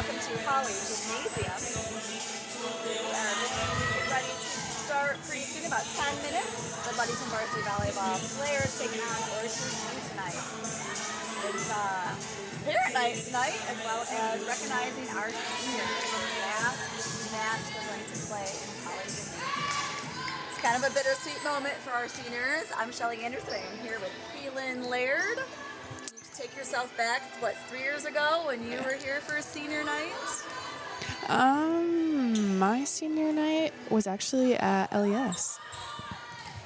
welcome to Hawley Gymnasium. We are getting ready to start pretty soon, about 10 minutes. The Ludington Varsity Volleyball players taking on Orchard View tonight. It's parent night tonight, as well as recognizing our seniors. The last match they're going to play in Hawley Gymnasium. It's kind of a bittersweet moment for our seniors. I'm Shelly Anderson. I'm here with Keelan Laird. Take yourself back, what, 3 years ago when you were here for a senior night? My senior night was actually at LES.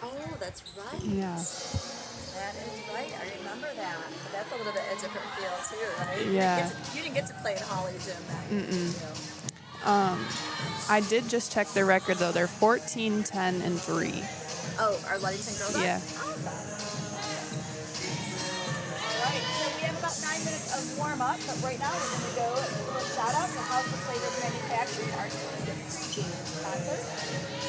Oh, that's right. Yeah. That is right. I remember that. So that's a little bit a different feel too, right? Yeah. You didn't get to play at Hawley Gym that year. I did just check their record though. They're 14, 10, and 3. Oh, our Ludington girls? Yeah. Awesome. Right, so we have about 9 minutes of warm-up, but right now we're going to go and do a shout-out to House of Flavors Manufacturing, our exclusive pre-game sponsor.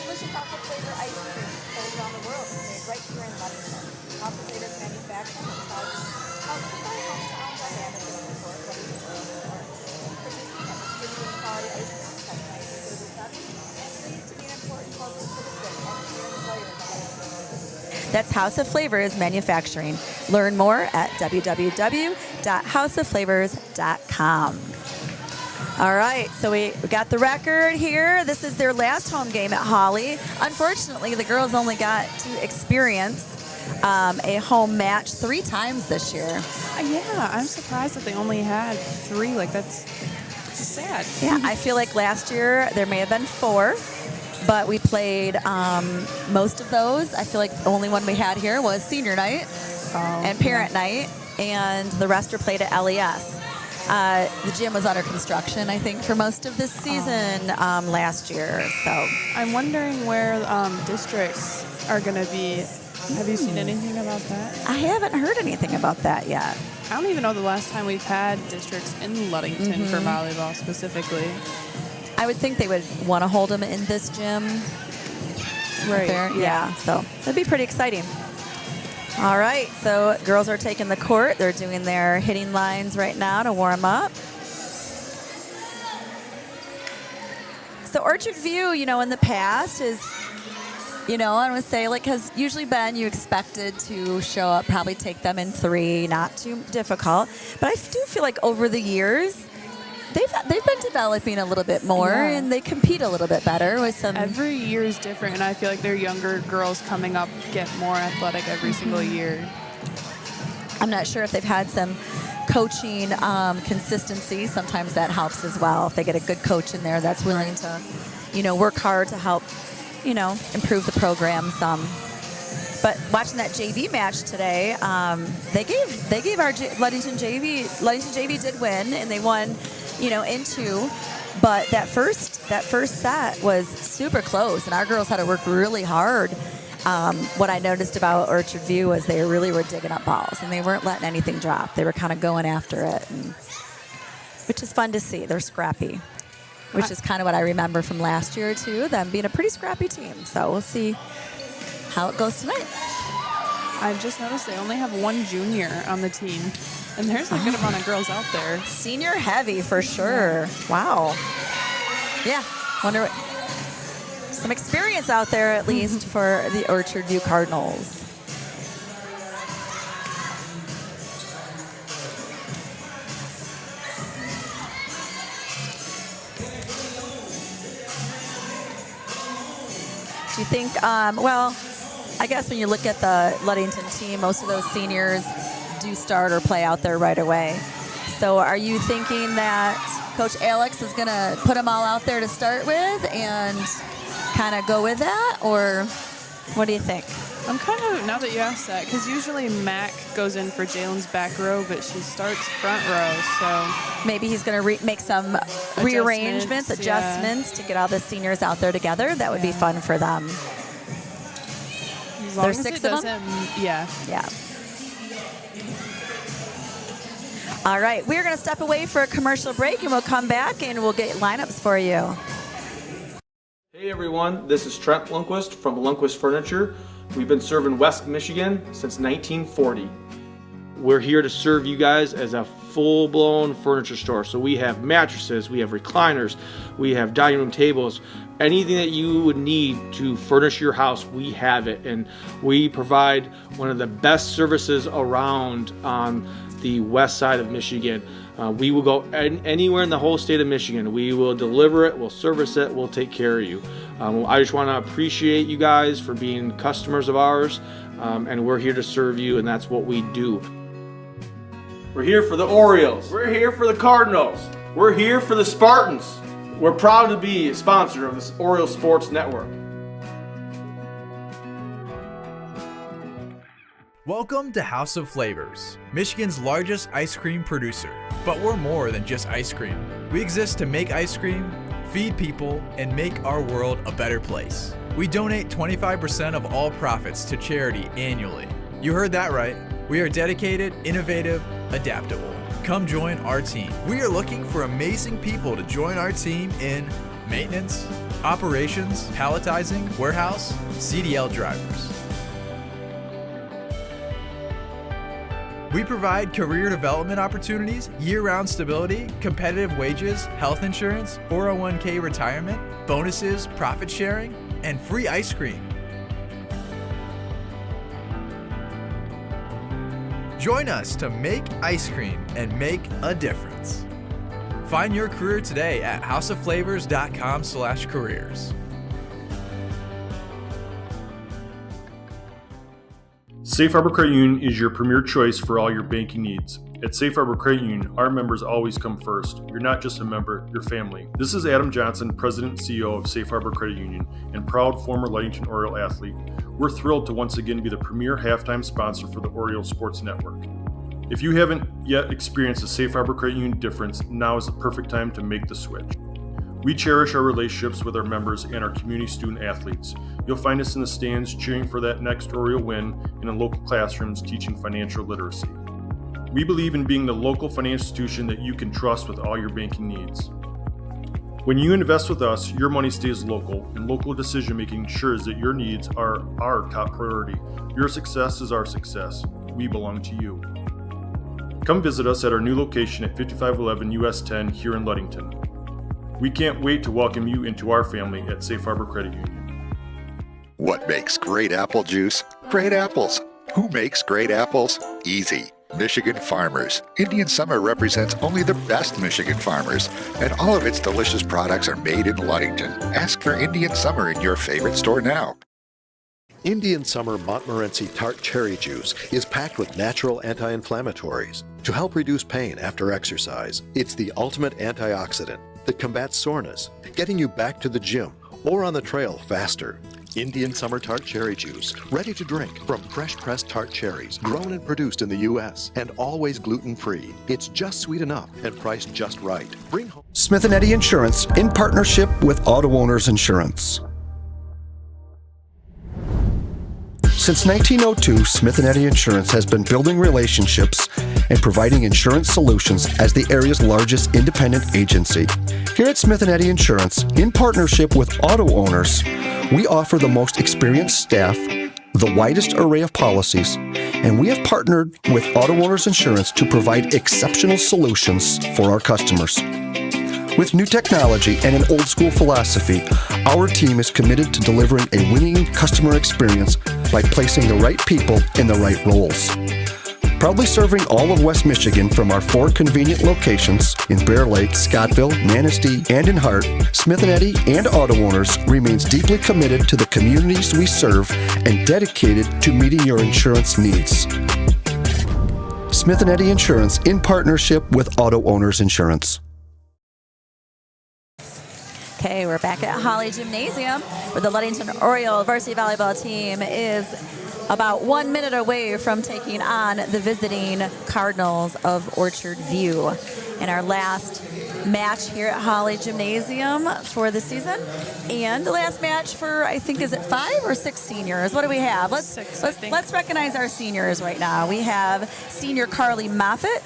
Delicious House of Flavor ice cream sold around the world is made right here in Ludington. House of Flavors Manufacturing is proud to help keep our hometown dynamic and support Ludington Orioles. Producing and distributing quality ice cream since 1937, and pleased to be an important local citizen and here in the player of the Ludington. That's House of Flavors Manufacturing. Learn more at www.houseofflavors.com. All right, so we got the record here. This is their last home game at Hawley. Unfortunately, the girls only got to experience a home match 3 times this year. Yeah, I'm surprised that they only had 3. Like, that's sad. Yeah, I feel like last year there may have been 4. But we played most of those. I feel like the only one we had here was senior night and parent night, and the rest were played at LES. The gym was under construction, I think, for most of this season last year. So I'm wondering where districts are going to be. Have you seen anything about that? I haven't heard anything about that yet. I don't even know the last time we've had districts in Ludington for volleyball specifically. I would think they would want to hold them in this gym. Right. Yeah, so that'd be pretty exciting. All right, so girls are taking the court. They're doing their hitting lines right now to warm up. So Orchard View, in the past is, I would say, like, has usually been you expected to show up, probably take them in 3, not too difficult. But I do feel like over the years, they've been developing a little bit more, and they compete a little bit better with some. Every year is different, and I feel like their younger girls coming up get more athletic every single year. I'm not sure if they've had some coaching consistency. Sometimes that helps as well. If they get a good coach in there that's willing to, work hard to help, improve the program some. But watching that JV match today, they gave our Ludington JV did win, and they won, in 2. But that first set was super close, and our girls had to work really hard. What I noticed about Orchard View was they really were digging up balls, and they weren't letting anything drop. They were kind of going after it, which is fun to see. They're scrappy, which is kind of what I remember from last year too, them being a pretty scrappy team. So we'll see how it goes tonight. I've just noticed they only have 1 junior on the team, and there's a good amount of girls out there. Senior heavy for sure. Wow. Yeah. Wonder what, some experience out there at least for the Orchard View Cardinals. Do you think, I guess when you look at the Ludington team, most of those seniors do start or play out there right away. So are you thinking that Coach Alex is going to put them all out there to start with and kind of go with that? Or what do you think? I'm kind of, now that you asked that, because usually Mac goes in for Jalen's back row, but she starts front row, so. Maybe he's going to make some rearrangements, adjustments to get all the seniors out there together. That would be fun for them. As long There's as 6 it of them? Yeah. All right, we're going to step away for a commercial break, and we'll come back and we'll get lineups for you. Hey everyone, this is Trent Lundquist from Lundquist Furniture. We've been serving West Michigan since 1940. we're here to serve you guys as a full-blown furniture store. So we have mattresses, we have recliners, we have dining room tables, anything that you would need to furnish your house, we have it. And we provide one of the best services around on the west side of Michigan. We will go anywhere in the whole state of Michigan. We will deliver it, we'll service it, we'll take care of you. I just want to appreciate you guys for being customers of ours, and we're here to serve you, and that's what we do. We're here for the Orioles. We're here for the Cardinals. We're here for the Spartans. We're proud to be a sponsor of this Orioles Sports Network. Welcome to House of Flavors, Michigan's largest ice cream producer. But we're more than just ice cream. We exist to make ice cream, feed people, and make our world a better place. We donate 25% of all profits to charity annually. You heard that right. We are dedicated, innovative, adaptable. Come join our team. We are looking for amazing people to join our team in maintenance, operations, palletizing, warehouse, CDL drivers. We provide career development opportunities, year-round stability, competitive wages, health insurance, 401k retirement, bonuses, profit sharing, and free ice cream. Join us to make ice cream and make a difference. Find your career today at houseofflavors.com/careers. Safe Harbor Credit Union is your premier choice for all your banking needs. At Safe Harbor Credit Union, our members always come first. You're not just a member, you're family. This is Adam Johnson, President and CEO of Safe Harbor Credit Union and proud former Ludington Orioles athlete. We're thrilled to once again be the premier halftime sponsor for the Orioles Sports Network. If you haven't yet experienced the Safe Harbor Credit Union difference, now is the perfect time to make the switch. We cherish our relationships with our members and our community student athletes. You'll find us in the stands cheering for that next Oriole win and in local classrooms teaching financial literacy. We believe in being the local financial institution that you can trust with all your banking needs. When you invest with us, your money stays local, and local decision-making ensures that your needs are our top priority. Your success is our success. We belong to you. Come visit us at our new location at 5511 US 10 here in Ludington. We can't wait to welcome you into our family at Safe Harbor Credit Union. What makes great apple juice? Great apples. Who makes great apples? Easy. Michigan Farmers. Indian Summer represents only the best Michigan farmers, and all of its delicious products are made in Ludington. Ask for Indian Summer in your favorite store now. Indian Summer Montmorency Tart Cherry Juice is packed with natural anti-inflammatories to help reduce pain after exercise. It's the ultimate antioxidant that combats soreness, getting you back to the gym or on the trail faster. Indian Summer Tart Cherry Juice, ready to drink from fresh pressed tart cherries, grown and produced in the U.S. and always gluten-free. It's just sweet enough and priced just right. Bring home Smith & Eddy Insurance in partnership with Auto Owners Insurance. Since 1902, Smith & Eddy Insurance has been building relationships and providing insurance solutions as the area's largest independent agency. Here at Smith & Eddy Insurance, in partnership with Auto Owners, we offer the most experienced staff, the widest array of policies, and we have partnered with Auto Owners Insurance to provide exceptional solutions for our customers. With new technology and an old-school philosophy, our team is committed to delivering a winning customer experience by placing the right people in the right roles. Proudly serving all of West Michigan from our 4 convenient locations in Bear Lake, Scottville, Manistee, and in Hart, Smith & Eddy and Auto Owners remains deeply committed to the communities we serve and dedicated to meeting your insurance needs. Smith & Eddy Insurance in partnership with Auto Owners Insurance. Okay, we're back at Hawley Gymnasium, where the Ludington Orioles varsity volleyball team is about 1 minute away from taking on the visiting Cardinals of Orchard View in our last match here at Hawley Gymnasium for the season, and the last match for, I think, is it 5 or 6 seniors? What do we have? Let's recognize our seniors right now. We have senior Carly Moffitt,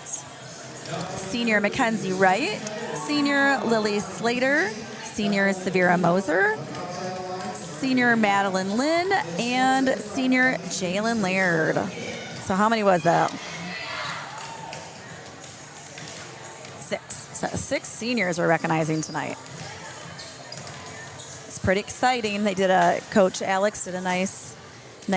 senior Mackenzie Wright, senior Lily Slater, senior Severa Moser, senior Madeline Lynn, and senior Jalen Laird. So how many was that? 6 seniors we're recognizing tonight. It's pretty exciting. They did Coach Alex did a nice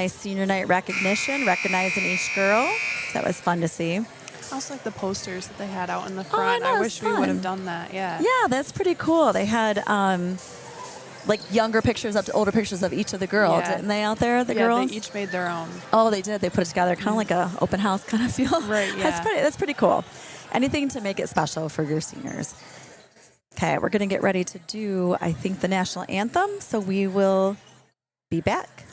senior night recognition, recognizing each girl. So that was fun to see. I also like the posters that they had out in the front. know, I it wish was we would have fun. done that. Yeah. Yeah, that's pretty cool. They had like younger pictures up to older pictures of each of the girls, Yeah. didn't they out there, the girls? They each made their own. Oh, they did. They put it together, kind of like a open house kind of feel. Right, yeah. That's pretty cool. Anything to make it special for your seniors. Okay, we're going to get ready to do, I think, the national anthem, so we will be back.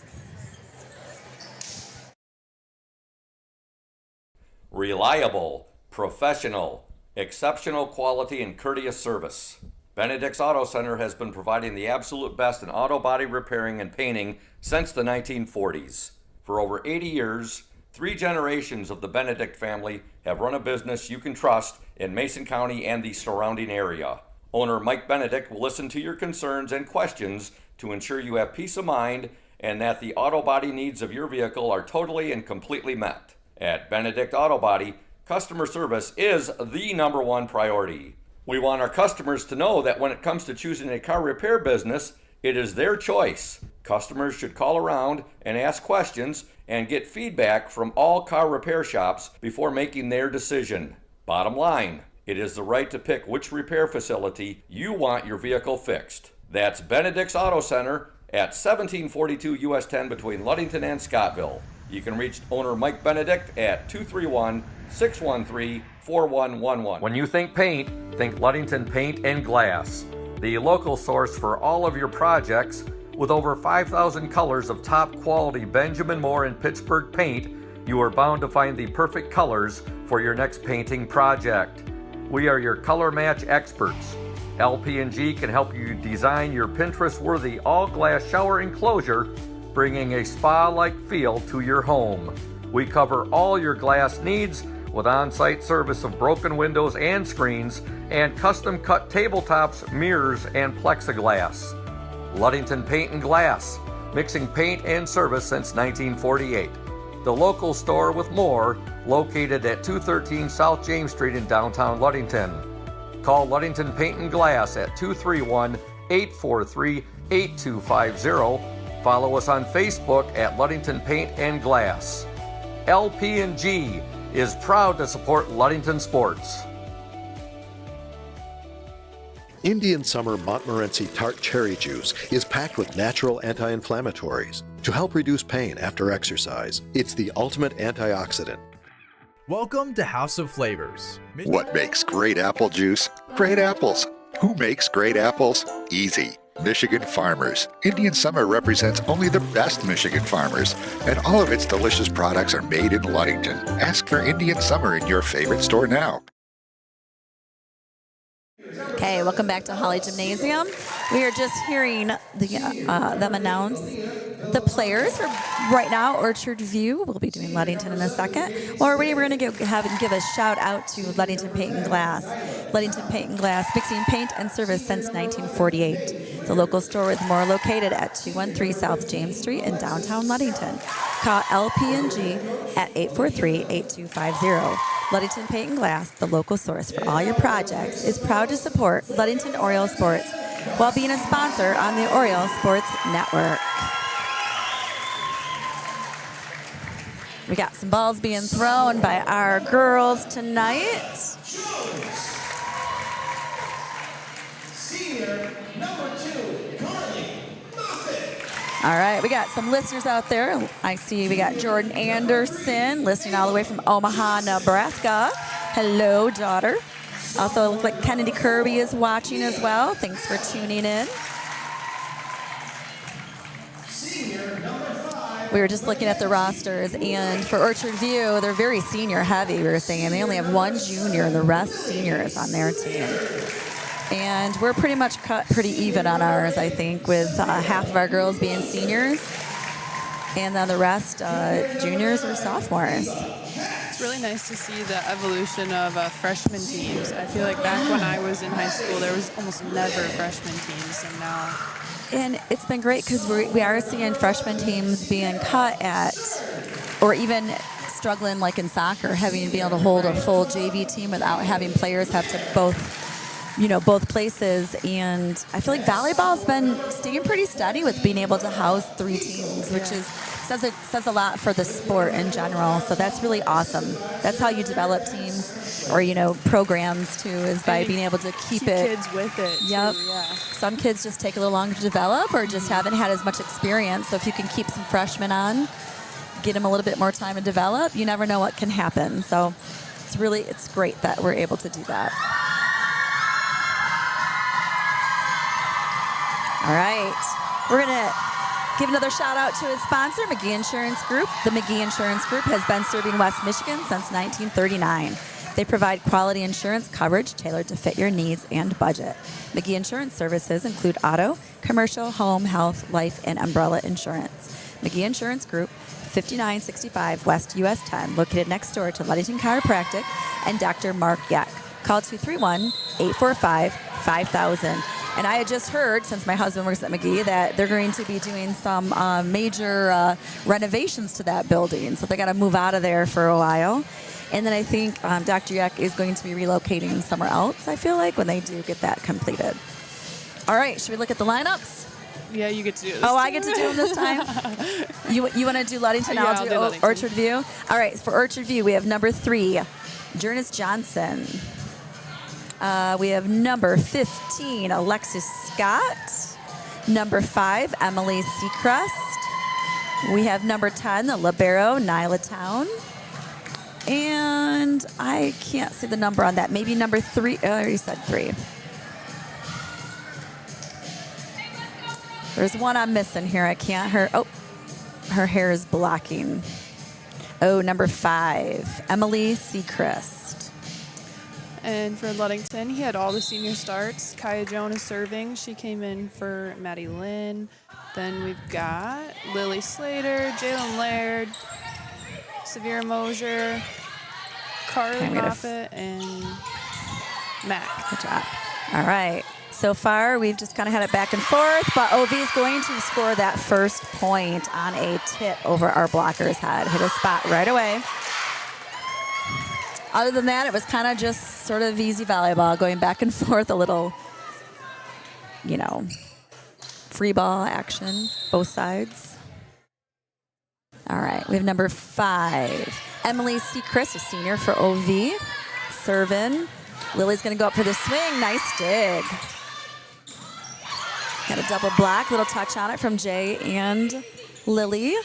Reliable, professional, exceptional quality and courteous service. Benedict's Auto Center has been providing the absolute best in auto body repairing and painting since the 1940s. For over 80 years, 3 generations of the Benedict family have run a business you can trust in Mason County and the surrounding area. Owner Mike Benedict will listen to your concerns and questions to ensure you have peace of mind and that the auto body needs of your vehicle are totally and completely met. At Benedict Auto Body, customer service is the #1 priority. We want our customers to know that when it comes to choosing a car repair business, it is their choice. Customers should call around and ask questions and get feedback from all car repair shops before making their decision. Bottom line, it is the right to pick which repair facility you want your vehicle fixed. That's Benedict's Auto Center at 1742 US 10 between Ludington and Scottville. You can reach owner Mike Benedict at 231-613-4111. When you think paint, think Ludington Paint and Glass, the local source for all of your projects. With over 5,000 colors of top quality Benjamin Moore and Pittsburgh paint, you are bound to find the perfect colors for your next painting project. We are your color match experts. LP&G can help you design your Pinterest-worthy all-glass shower enclosure, bringing a spa-like feel to your home. We cover all your glass needs with on-site service of broken windows and screens and custom-cut tabletops, mirrors, and plexiglass. Ludington Paint and Glass, mixing paint and service since 1948. The local store with more, located at 213 South James Street in downtown Ludington. Call Ludington Paint and Glass at 231-843-8250. Follow us on Facebook at Ludington Paint and Glass. LP&G is proud to support Ludington sports. Indian Summer Montmorency Tart Cherry Juice is packed with natural anti-inflammatories to help reduce pain after exercise. It's the ultimate antioxidant. Welcome to House of Flavors. What makes great apple juice? Great apples. Who makes great apples? Easy. Michigan Farmers. Indian Summer represents only the best Michigan farmers, and all of its delicious products are made in Ludington. Ask for Indian Summer in your favorite store now. Okay, welcome back to Hawley Gymnasium. We are just hearing them announce the players. Right now, Orchard View. We'll be doing Ludington in a second. Already, we're going to give a shout out to Ludington Paint and Glass. Ludington Paint and Glass, mixing paint and service since 1948. The local store with more located at 213 South James Street in downtown Ludington. Call LP&G at 843-8250. Ludington Paint and Glass, the local source for all your projects, is proud to support Ludington Orioles sports while being a sponsor on the Orioles Sports Network. We got some balls being thrown by our girls tonight. All right, we got some listeners out there. I see we got Jordan Anderson listening all the way from Omaha, Nebraska. Hello, daughter. Also, it looks like Kennedy Kirby is watching as well. Thanks for tuning in. We were just looking at the rosters, and for Orchard View, they're very senior heavy, we were saying. They only have 1 junior, and the rest seniors on their team. And we're pretty much cut pretty even on ours, I think, with half of our girls being seniors, and then the rest juniors or sophomores. It's really nice to see the evolution of freshman teams. I feel like back when I was in high school, there was almost never freshman teams, and now... And it's been great because we are seeing freshman teams being cut at, or even struggling like in soccer, having to be able to hold a full JV team without having players have to both both places. And I feel like volleyball's been staying pretty steady with being able to house 3 teams, which says a lot for the sport in general. So that's really awesome. That's how you develop teams or, programs too, is by being able to keep it. Kids with it. Yep. Too, yeah. Some kids just take a little longer to develop or just haven't had as much experience. So if you can keep some freshmen on, get them a little bit more time to develop, you never know what can happen. So it's great that we're able to do that. All right. We're going to give another shout out to his sponsor, McGee Insurance Group. The McGee Insurance Group has been serving West Michigan since 1939. They provide quality insurance coverage tailored to fit your needs and budget. McGee Insurance services include auto, commercial, home, health, life, and umbrella insurance. McGee Insurance Group, 5965 West US 10, located next door to Ludington Chiropractic and Dr. Mark Yeck. Call 231-845-5000. And I had just heard, since my husband works at McGee, that they're going to be doing some major renovations to that building. So they got to move out of there for a while. And then I think Dr. Yeck is going to be relocating somewhere else, I feel like, when they do get that completed. All right, should we look at the lineups? Yeah, you get to do this. Oh, I get to do them this time? You want to do Ludington? Yeah, I'll do Ludington. Orchard View? All right, for Orchard View, we have number 3, Jernus Johnson. We have number 15, Alexis Scott. Number 5, Emily Seacrest. We have number 10, the libero, Nyla Town. And I can't see the number on that. Maybe number 3. Oh, I already said 3. There's one I'm missing here. I can't. Her hair is blocking. Oh, number 5, Emily Seacrest. And for Ludington, he had all the senior starts. Kaya Jones serving. She came in for Maddie Lynn. Then we've got Lily Slater, Jalen Laird, Severe Mosier, Carly Moffitt, and Mac. Good job. All right. So far, we've just kind of had it back and forth, but OV is going to score that first point on a tip over our blocker's head. Hit a spot right away. Other than that, it was kind of just sort of easy volleyball, going back and forth, a little, free ball action, both sides. All right, we have number 5, Emily Seacrest, a senior for OV, serving. Lily's going to go up for the swing. Nice dig. Got a double block, little touch on it from Jay and Lily.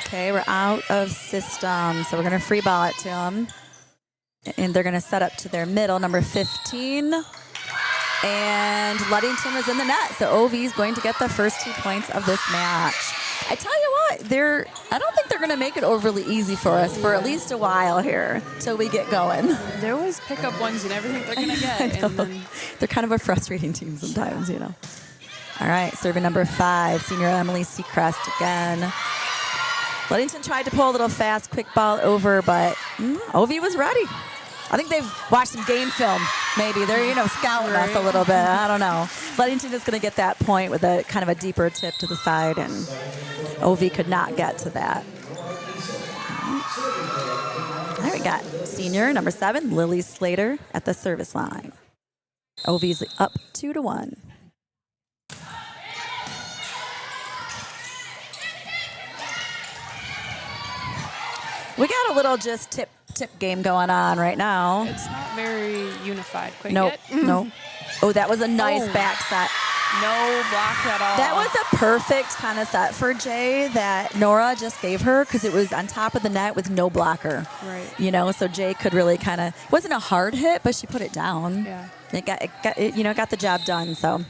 Okay, we're out of system, so we're going to free ball it to them. And they're going to set up to their middle, number 15. And Ludington is in the net, so OV is going to get the first 2 points of this match. I tell you what, I don't think they're going to make it overly easy for us for at least a while here till we get going. There was pickup ones and everything they're going to get. And then they're kind of a frustrating team sometimes, All right, serving number 5, senior Emily Seacrest again. Ludington tried to pull a little fast, quick ball over, but OV was ready. I think they've watched some game film, maybe. They're, scouting us a little bit. I don't know. Ludington is going to get that point with a kind of a deeper tip to the side, and OV could not get to that. All right, we got senior, number 7, Lily Slater at the service line. OV's up 2-1. We got a little just tip game going on right now. it's not very unified quite Nope, yet. nope. Oh, that was a nice back set. No block at all. That was a perfect kind of set for Jay that Nora just gave her because it was on top of the net with no blocker. Right. So Jay could really kind of, it wasn't a hard hit, but she put it down. Yeah. It got the job done. So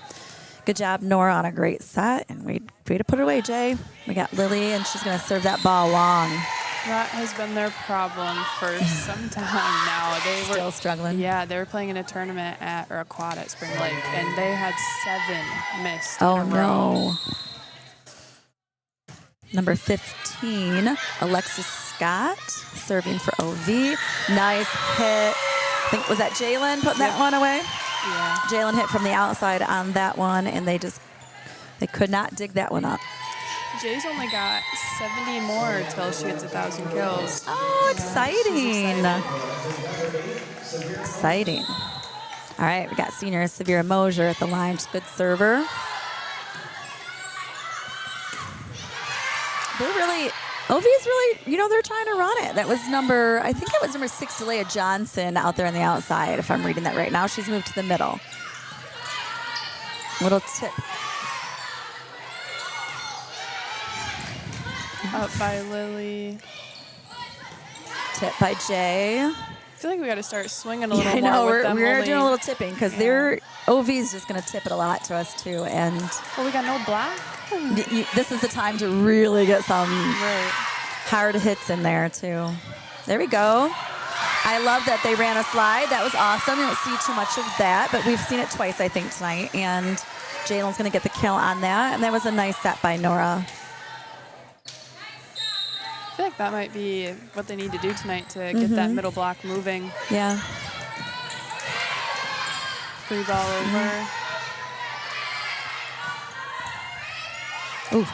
good job, Nora, on a great set. And way to put it away, Jay. We got Lily, and she's going to serve that ball long. That has been their problem for some time now. They were Still struggling. Yeah, they were playing in a tournament at or a quad at Spring Lake, and they had 7 missed. Oh, in a row. no. Number 15, Alexis Scott, serving for OV. Nice hit. I think, was that Jalen putting that one away? Yeah. Jalen hit from the outside on that one, and they could not dig that one up. Jay's only got 70 more till she hits 1,000 kills. Oh, exciting. Exciting. All right, we got senior Severe Mosier at the line. She's a good server. Ovi's really, they're trying to run it. That was I think it was number 6, Delia Johnson out there on the outside, if I'm reading that right. Now she's moved to the middle. Little tip. Up by Lily. Tip by Jay. I feel like we got to start swinging a little I more know, with them. we're doing a little tipping because OV's just going to tip it a lot to us too. And we got no block. This is the time to really get some Right. hard hits in there too. There we go. I love that they ran a slide. That was awesome. You don't see too much of that, but we've seen it twice, I think, tonight. And Jalen's going to get the kill on that. And that was a nice set by Nora. I feel like that might be what they need to do tonight to get that middle block moving. Yeah. Free ball over. Ooh.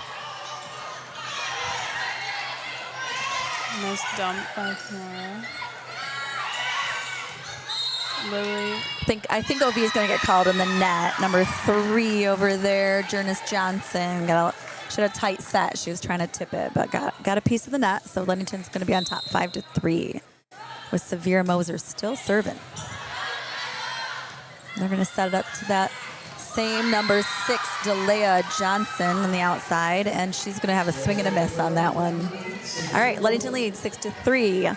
Nice dump by Nora. Lily. I think OV is going to get called in the net. Number 3 over there, Janice Johnson. She had a tight set. She was trying to tip it, but got a piece of the net. So Ludington's going to be on top 5-3 with Severe Moser still serving. They're going to set it up to that same number 6, Delia Johnson on the outside, and she's going to have a swing and a miss on that one. All right, Ludington leads 6-3.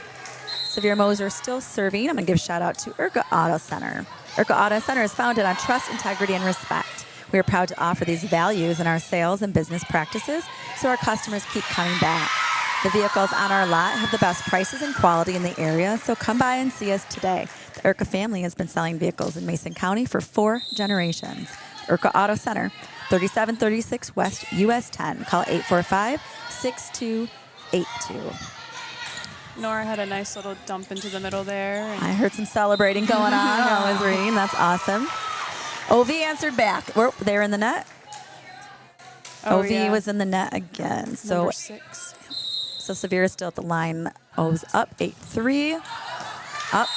Severe Moser still serving. I'm going to give a shout out to Urca Auto Center. Urca Auto Center is founded on trust, integrity, and respect. We are proud to offer these values in our sales and business practices so our customers keep coming back. The vehicles on our lot have the best prices and quality in the area, so come by and see us today. The Urca family has been selling vehicles in Mason County for 4 generations. Urca Auto Center, 3736 West US 10. Call 845-6282. Nora had a nice little dump into the middle there. I heard some celebrating going on. I was reading. That's awesome. OV answered back. They're in the net. OV was in the net again. So number 6. So Severe is still at the line. O's up 8-3. Up.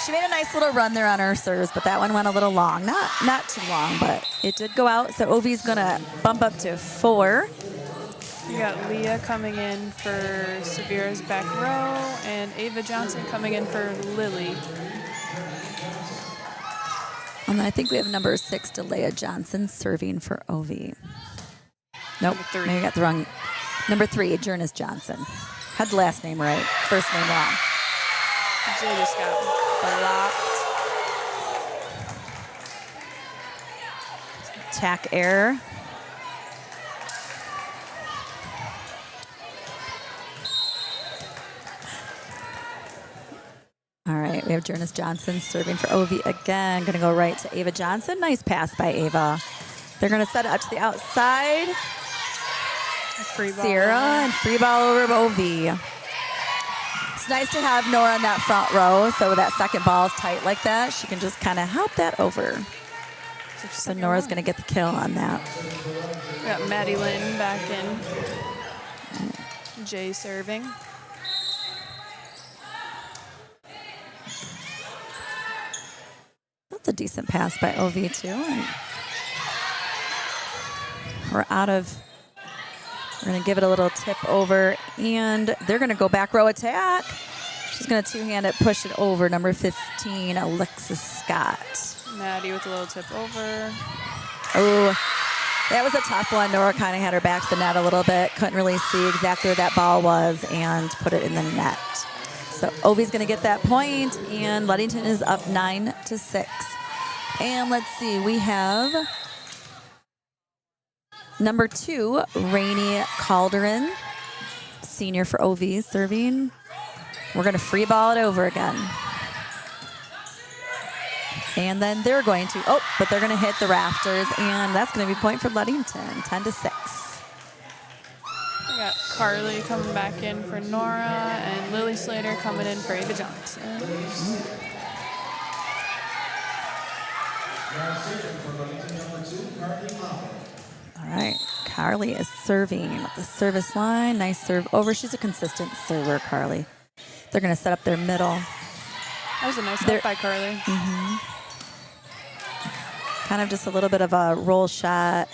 She made a nice little run there on her serves, but that one went a little long. Not too long, but it did go out. So OV's going to bump up to 4. We got Leah coming in for Severe's back row, and Ava Johnson coming in for Lily. And I think we have number 6, Delia Johnson, serving for OV. Nope, maybe I got the wrong. Number 3, Janice Johnson. Had the last name right, first name wrong. Jay just got blocked. Tack error. All right, we have Janice Johnson serving for OV again. Going to go right to Ava Johnson. Nice pass by Ava. They're going to set it out to the outside. Free ball Sierra over. and free ball over OV. It's nice to have Nora in that front row, so that second ball is tight like that. She can just kind of help that over. So Nora's going to get the kill on that. We got Maddie Lynn back in. Jay serving. That's a decent pass by OV too. And we're going to give it a little tip over, and they're going to go back row attack. She's going to two-hand it, push it over. Number 15, Alexis Scott. Maddie with a little tip over. Oh, that was a tough one. Nora kind of had her back to the net a little bit. Couldn't really see exactly where that ball was and put it in the net. So Ovi's going to get that point, and Ludington is up 9-6. And let's see, we have number 2, Rainey Calderon, senior for OV, serving. We're going to free ball it over again. And then they're going to, but they're going to hit the rafters, and that's going to be point for Ludington, 10-6. We got Carly coming back in for Nora, and Lily Slater coming in for Ava Johnson. All right, Carly is serving at the service line. Nice serve over. She's a consistent server, Carly. They're going to set up their middle. That was a nice help by Carly. Kind of just a little bit of a roll shot.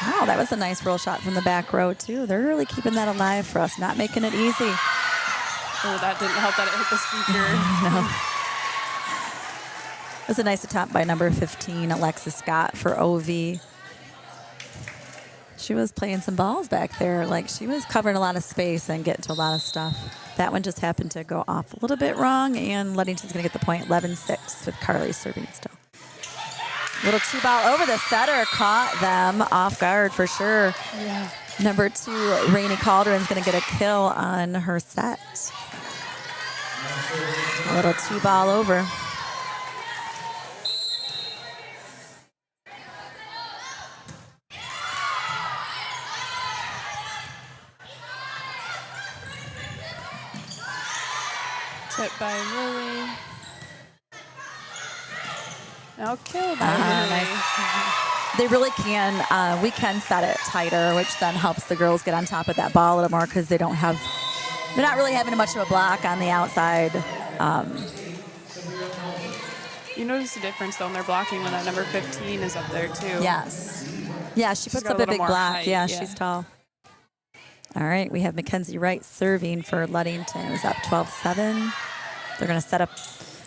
Wow, that was a nice roll shot from the back row, too. They're really keeping that alive for us, not making it easy. Oh, that didn't help that it hit the speaker. No. It was a nice attempt by number 15, Alexis Scott, for OV. She was playing some balls back there. Like, she was covering a lot of space and getting to a lot of stuff. That one just happened to go off a little bit wrong, and Ludington's going to get the point, 11-6, with Carly serving still. Little 2-ball over. The setter caught them off guard for sure. Yeah. Number 2, Rainey Calderon's going to get a kill on her set. A little 2-ball over. Tip by Lily. Now kill by Lily. Nice. They really can, we can set it tighter, which then helps the girls get on top of that ball a little more because they're not really having much of a block on the outside. You notice the difference, though, when they're blocking when that number 15 is up there, too. Yes. Yeah, she puts got up a a big little more block. height, Yeah, yeah. she's tall. All right, we have Mackenzie Wright serving for Ludington. It was up 12-7. They're going to set up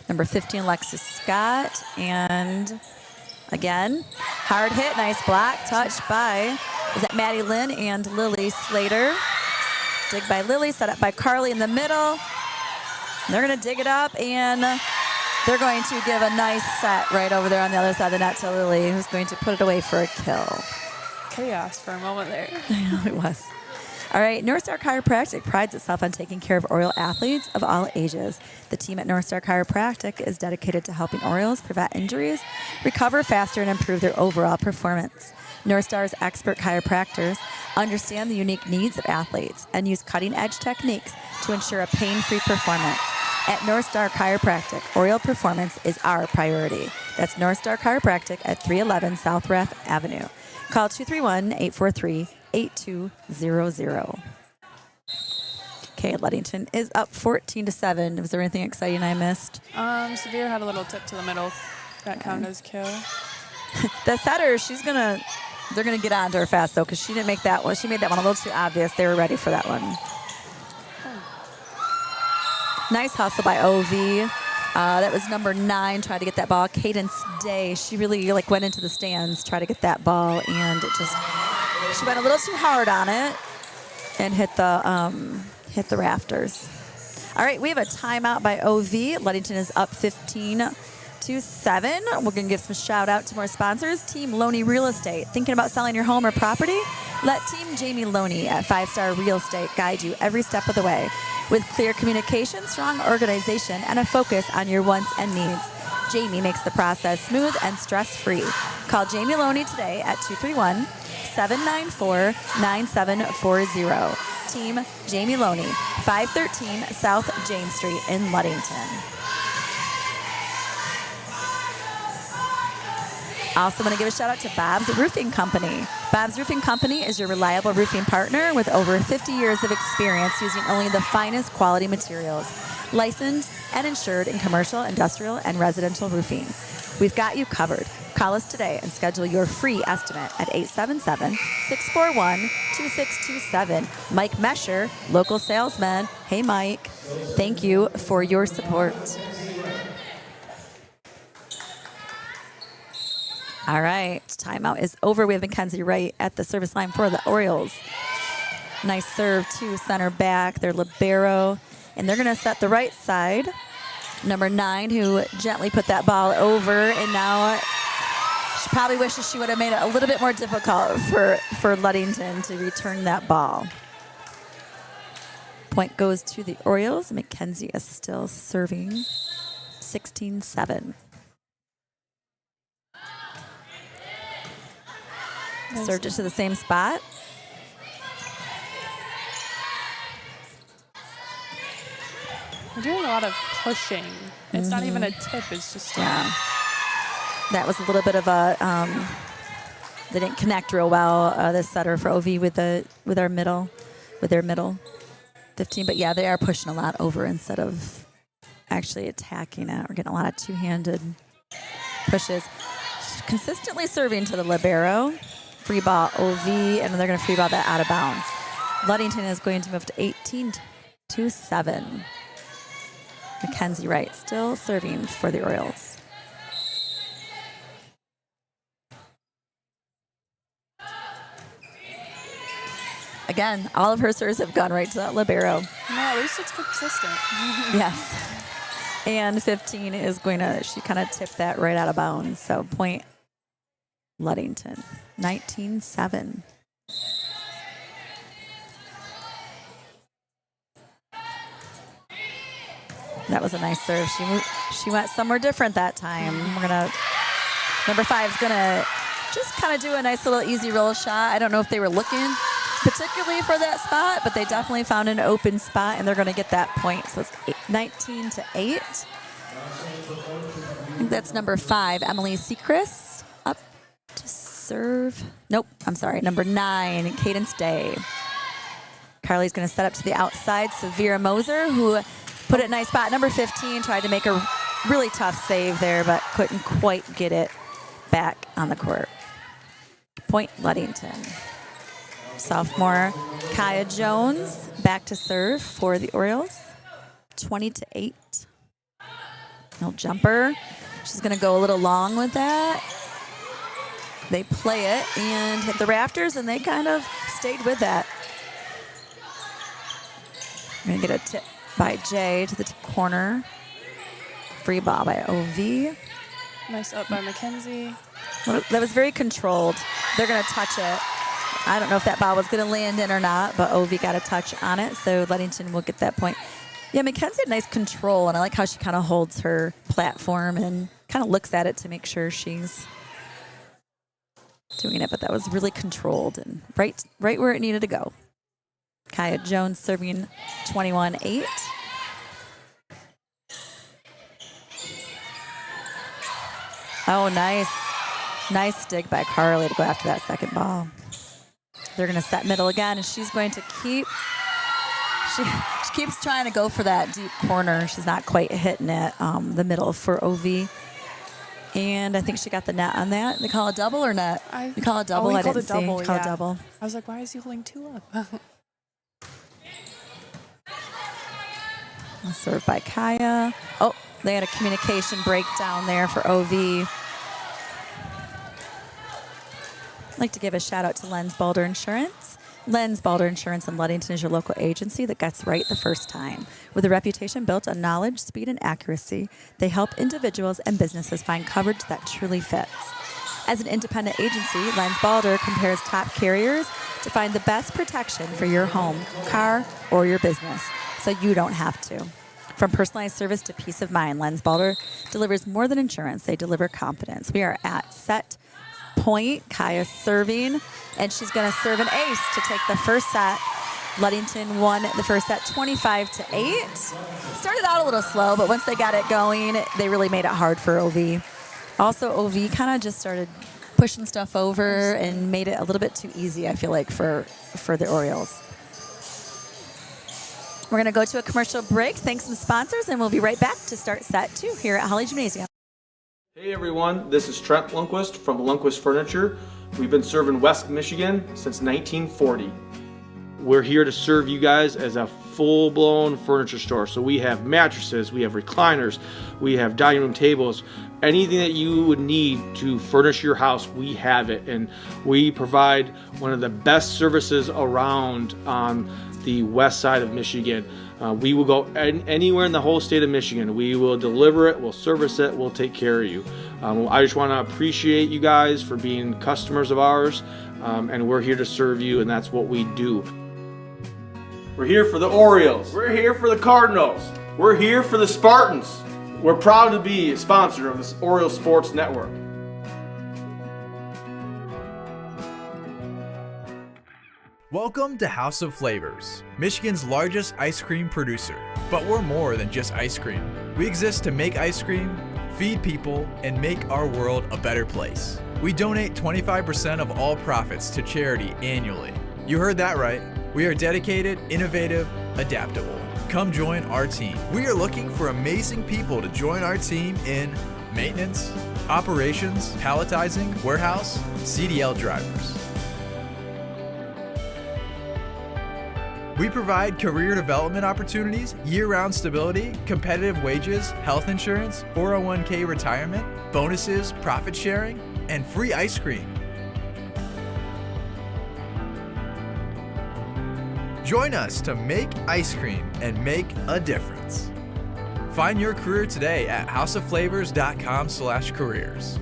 number 15, Alexis Scott. And again, hard hit, nice block, touched by, is that Maddie Lynn and Lily Slater. Dig by Lily, set up by Carly in the middle. They're going to dig it up, and they're going to give a nice set right over there on the other side of the net to Lily, who's going to put it away for a kill. Chaos for a moment there. I know it was. All right, North Star Chiropractic prides itself on taking care of Oriole athletes of all ages. The team at North Star Chiropractic is dedicated to helping Orioles prevent injuries, recover faster, and improve their overall performance. North Star's expert chiropractors understand the unique needs of athletes and use cutting-edge techniques to ensure a pain-free performance. At North Star Chiropractic, Oriole performance is our priority. That's North Star Chiropractic at 311 South Raff Avenue. Call 231-843-8200. Okay, Ludington is up 14-7. Was there anything exciting I missed? Severe had a little tip to the middle. That counted as kill. The setter, they're gonna get onto her fast though, because she didn't make that one. She made that one a little too obvious. They were ready for that one. Nice hustle by OV. That was number 9, tried to get that ball. Cadence Day, she really went into the stands, tried to get that ball, and she went a little too hard on it and hit the rafters. All right, we have a timeout by OV. Ludington is up 15-7. We're going to give some shout out to more sponsors. Team Loney Real Estate. Thinking about selling your home or property? Let Team Jamie Loney at 5-Star Real Estate guide you every step of the way. With clear communication, strong organization, and a focus on your wants and needs, Jamie makes the process smooth and stress-free. Call Jamie Loney today at 231-794-9740. Team Jamie Loney, 513 South James Street in Ludington. Also want to give a shout out to Bob's Roofing Company. Bob's Roofing Company is your reliable roofing partner with over 50 years of experience using only the finest quality materials. Licensed and insured in commercial, industrial, and residential roofing. We've got you covered. Call us today and schedule your free estimate at 877-641-2627. Mike Mesher, local salesman. Hey, Mike. Thank you for your support. All right, timeout is over. We have Mackenzie Wright at the service line for the Orioles. Nice serve to center back, their libero. And they're going to set the right side. Number 9, who gently put that ball over, and now she probably wishes she would have made it a little bit more difficult for Ludington to return that ball. Point goes to the Orioles. Mackenzie is still serving 16-7. Served it to the same spot. We're doing a lot of pushing. It's not even a tip. It's just Yeah. That was a little bit of a they didn't connect real well. The setter for OV with their middle 15. But yeah, they are pushing a lot over instead of actually attacking it. We're getting a lot of two-handed pushes. Consistently serving to the libero. Free ball OV, and they're going to free ball that out of bounds. Ludington is going to move to 18-7. Mackenzie Wright still serving for the Orioles. Again, all of her serves have gone right to that libero. No, at least it's consistent. Yes. And 15 is going to, she kind of tipped that right out of bounds. So point Ludington, 19-7. That was a nice serve. She went somewhere different that time. Number 5 is gonna just kind of do a nice little easy roll shot. I don't know if they were looking particularly for that spot, but they definitely found an open spot, and they're going to get that point. So it's 19-8. I think that's number 5, Emily Sechrist, up to serve. Nope, I'm sorry, number 9, Cadence Day. Carly's going to set up to the outside. Severa Moser, who put it in a nice spot. Number 15 tried to make a really tough save there, but couldn't quite get it back on the court. Point Ludington. Sophomore Kaya Jones back to serve for the Orioles. 20-8. No jumper. She's going to go a little long with that. They play it and hit the rafters, and they kind of stayed with that. We're going to get a tip by Jay to the corner. Free ball by OV. Nice up by Mackenzie. Well, that was very controlled. They're going to touch it. I don't know if that ball was going to land in or not, but OV got a touch on it, so Ludington will get that point. Yeah, Mackenzie had nice control, and I like how she kind of holds her platform and kind of looks at it to make sure she's doing it, but that was really controlled and right where it needed to go. Kaya Jones serving 21-8. Oh, nice. Nice dig by Carly to go after that second ball. They're going to set middle again, and she's going to keep... She keeps trying to go for that deep corner. She's not quite hitting it, the middle for OV. And I think she got the net on that. They call it double or net? You call it double? I didn't see. Call it double. I was like, why is he holding 2 up? Served by Kaya. Oh, they had a communication breakdown there for OV. I'd like to give a shout out to Lenz Balder Insurance. Lenz Balder Insurance in Ludington is your local agency that gets right the first time. With a reputation built on knowledge, speed, and accuracy, they help individuals and businesses find coverage that truly fits. As an independent agency, Lenz Balder compares top carriers to find the best protection for your home, car, or your business, so you don't have to. From personalized service to peace of mind, Lenz Balder delivers more than insurance. They deliver confidence. We are at set point. Kaya serving, and she's going to serve an ace to take the first set. Ludington won the first set 25-8. Started out a little slow, but once they got it going, they really made it hard for OV. Also, OV kind of just started pushing stuff over and made it a little bit too easy, I feel like, for the Orioles. We're going to go to a commercial break. Thanks some sponsors, and we'll be right back to start set 2 here at Hawley Gymnasium. Hey everyone, this is Trent Lundquist from Lundquist Furniture. We've been serving West Michigan since 1940. We're here to serve you guys as a full-blown furniture store. So we have mattresses, we have recliners, we have dining room tables, anything that you would need to furnish your house, we have it. And we provide one of the best services around on the west side of Michigan. We will go anywhere in the whole state of Michigan. We will deliver it, we'll service it, we'll take care of you. I just want to appreciate you guys for being customers of ours, and we're here to serve you, and that's what we do. We're here for the Orioles. We're here for the Cardinals. We're here for the Spartans. We're proud to be a sponsor of this Orioles Sports Network. Welcome to House of Flavors, Michigan's largest ice cream producer. But we're more than just ice cream. We exist to make ice cream, feed people, and make our world a better place. We donate 25% of all profits to charity annually. You heard that right. We are dedicated, innovative, adaptable. Come join our team. We are looking for amazing people to join our team in maintenance, operations, palletizing, warehouse, CDL drivers. We provide career development opportunities, year-round stability, competitive wages, health insurance, 401k retirement, bonuses, profit sharing, and free ice cream. Join us to make ice cream and make a difference. Find your career today at houseofflavors.com/careers.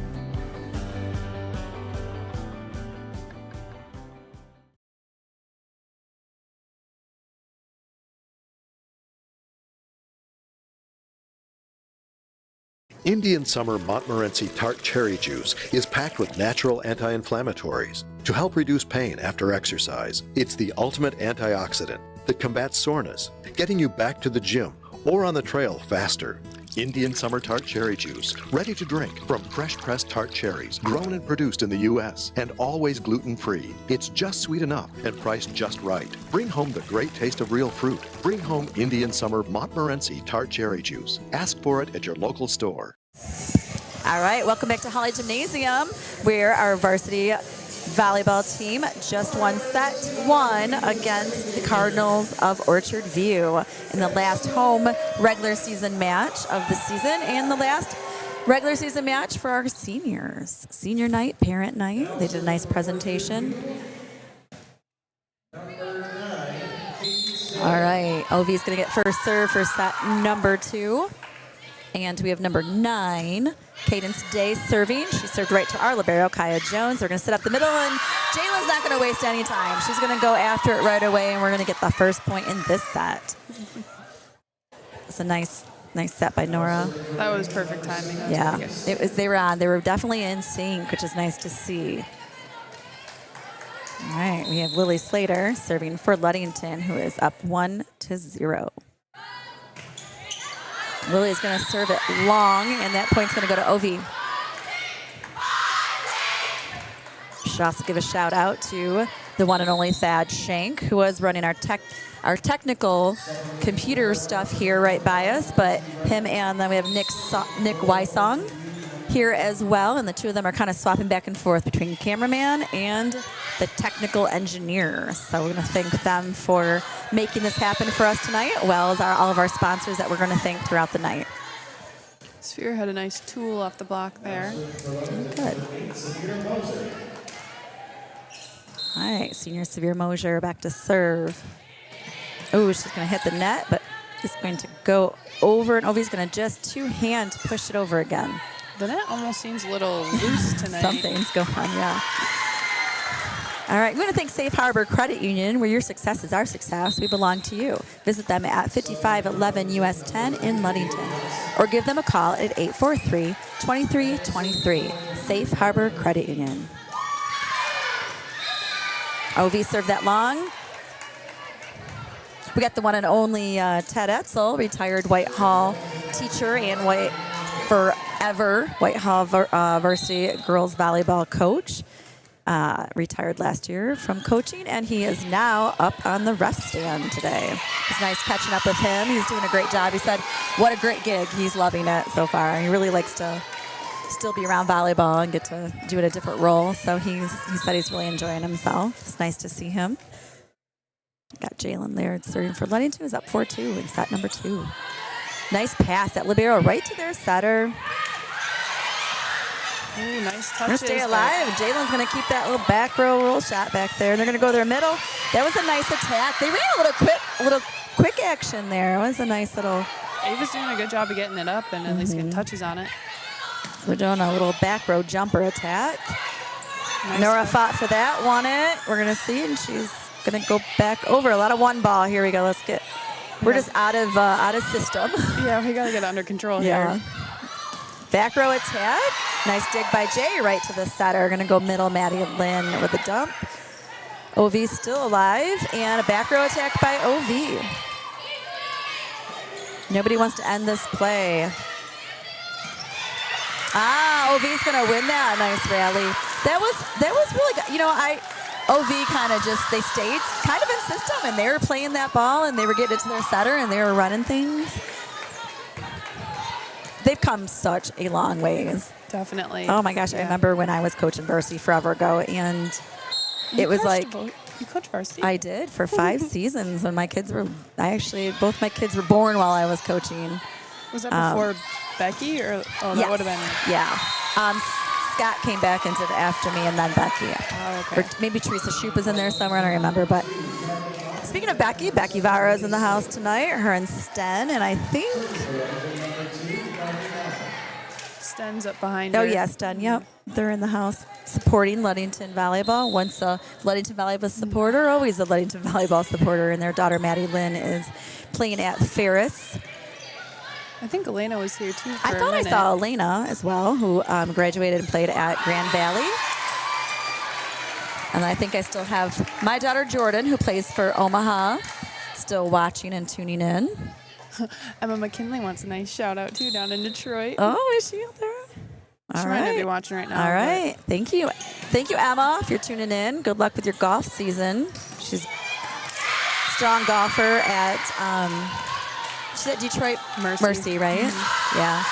Indian Summer Montmorency Tart Cherry Juice is packed with natural anti-inflammatories to help reduce pain after exercise. It's the ultimate antioxidant that combats soreness, getting you back to the gym or on the trail faster. Indian Summer Tart Cherry Juice, ready to drink from fresh-pressed tart cherries, grown and produced in the U.S., and always gluten-free. It's just sweet enough and priced just right. Bring home the great taste of real fruit. Bring home Indian Summer Montmorency Tart Cherry Juice. Ask for it at your local store. All right, welcome back to Hawley Gymnasium, where our varsity volleyball team just won set one against the Cardinals of Orchard View in the last home regular season match of the season and the last regular season match for our seniors. Senior night, parent night. They did a nice presentation. All right, OV's going to get first serve for set number 2. And we have number 9, Cadence Day serving. She served right to our libero, Kaya Jones. They're going to sit up the middle, and Jalen's not going to waste any time. She's going to go after it right away, and we're going to get the first point in this set. It's a nice set by Nora. That was perfect timing. That was Yeah, pretty good. it was. They were on. They were definitely in sync, which is nice to see. All right, we have Lily Slater serving for Ludington, who is up 1-0. Lily is going to serve it long, and that point's going to go to Ovi. Should also give a shout out to the one and only Thad Shank, who was running our technical computer stuff here right by us. But him and then we have Nick Wysong here as well, and the two of them are kind of swapping back and forth between cameraman and the technical engineer. So we're going to thank them for making this happen for us tonight, as well as all of our sponsors that we're going to thank throughout the night. Sphere had a nice tool off the block there. Good. All right, senior Severe Mosier back to serve. Oh, she's going to hit the net, but it's going to go over, and Ovi's going to just two-hand push it over again. The net almost seems a little loose tonight. Something's going on, yeah. All right, we want to thank Safe Harbor Credit Union, where your success is our success. We belong to you. Visit them at 5511 US 10 in Ludington, or give them a call at 843-2323. Safe Harbor Credit Union. OV served that long. We got the one and only Ted Etzel, retired Whitehall teacher and forever Whitehall Varsity girls volleyball coach. Retired last year from coaching, and he is now up on the ref stand today. It's nice catching up with him. He's doing a great job. He said, what a great gig. He's loving it so far. He really likes to still be around volleyball and get to do it a different role. So he said he's really enjoying himself. It's nice to see him. Got Jalen Laird serving for Ludington, who's up 4-2 in set number 2. Nice pass at libero right to their setter. Ooh, nice touches. We're going to stay alive. Jalen's going to keep that little back roll shot back there. And they're going to go to their middle. That was a nice attack. They ran a little quick action there. It was a nice little. Ava's doing a good job of getting it up and at least getting touches on it. We're doing a little back row jumper attack. Nice Nora touch. fought for that, won it. We're going to see, and she's going to go back over. A lot of one ball. Here we go. We're just out of system. Yeah, we got to get under control here. Back row attack. Nice dig by Jay right to the setter. Going to go middle, Maddie and Lynn with a dump. OV still alive, and a back row attack by OV. Nobody wants to end this play. OV's going to win that. Nice rally. That was really good. You know, OV kind of just, they stayed kind of in system, and they were playing that ball, and they were getting it to their setter, and they were running things. They've come such a long ways. Definitely. Oh my gosh, I remember when I was coaching varsity forever ago, and it was like, you coached varsity? I did for 5 seasons when my kids were, both my kids were born while I was coaching. Was that before Becky, or that would have been? Yeah. Scott came back and did after me, and then Becky. Oh, okay. Or maybe Teresa Shoup was in there somewhere, I don't remember. But speaking of Becky Vara is in the house tonight, her and Sten, and I think Sten's up behind her. Oh, yeah, Sten, yep. They're in the house supporting Ludington Volleyball. Once a Ludington Volleyball supporter, always a Ludington Volleyball supporter, and their daughter Maddie Lynn is playing at Ferris. I think Elena was here too. I thought I saw Elena as well, who graduated and played at Grand Valley. And I think I still have my daughter Jordan, who plays for Omaha, still watching and tuning in. Emma McKinley wants a nice shout out too down in Detroit. Oh, is she out there? She might not be watching right now. All right. Thank you. Thank you, Emma, if you're tuning in. Good luck with your golf season. She's a strong golfer at she's at Detroit Mercy, right? Mm-hmm. Yeah.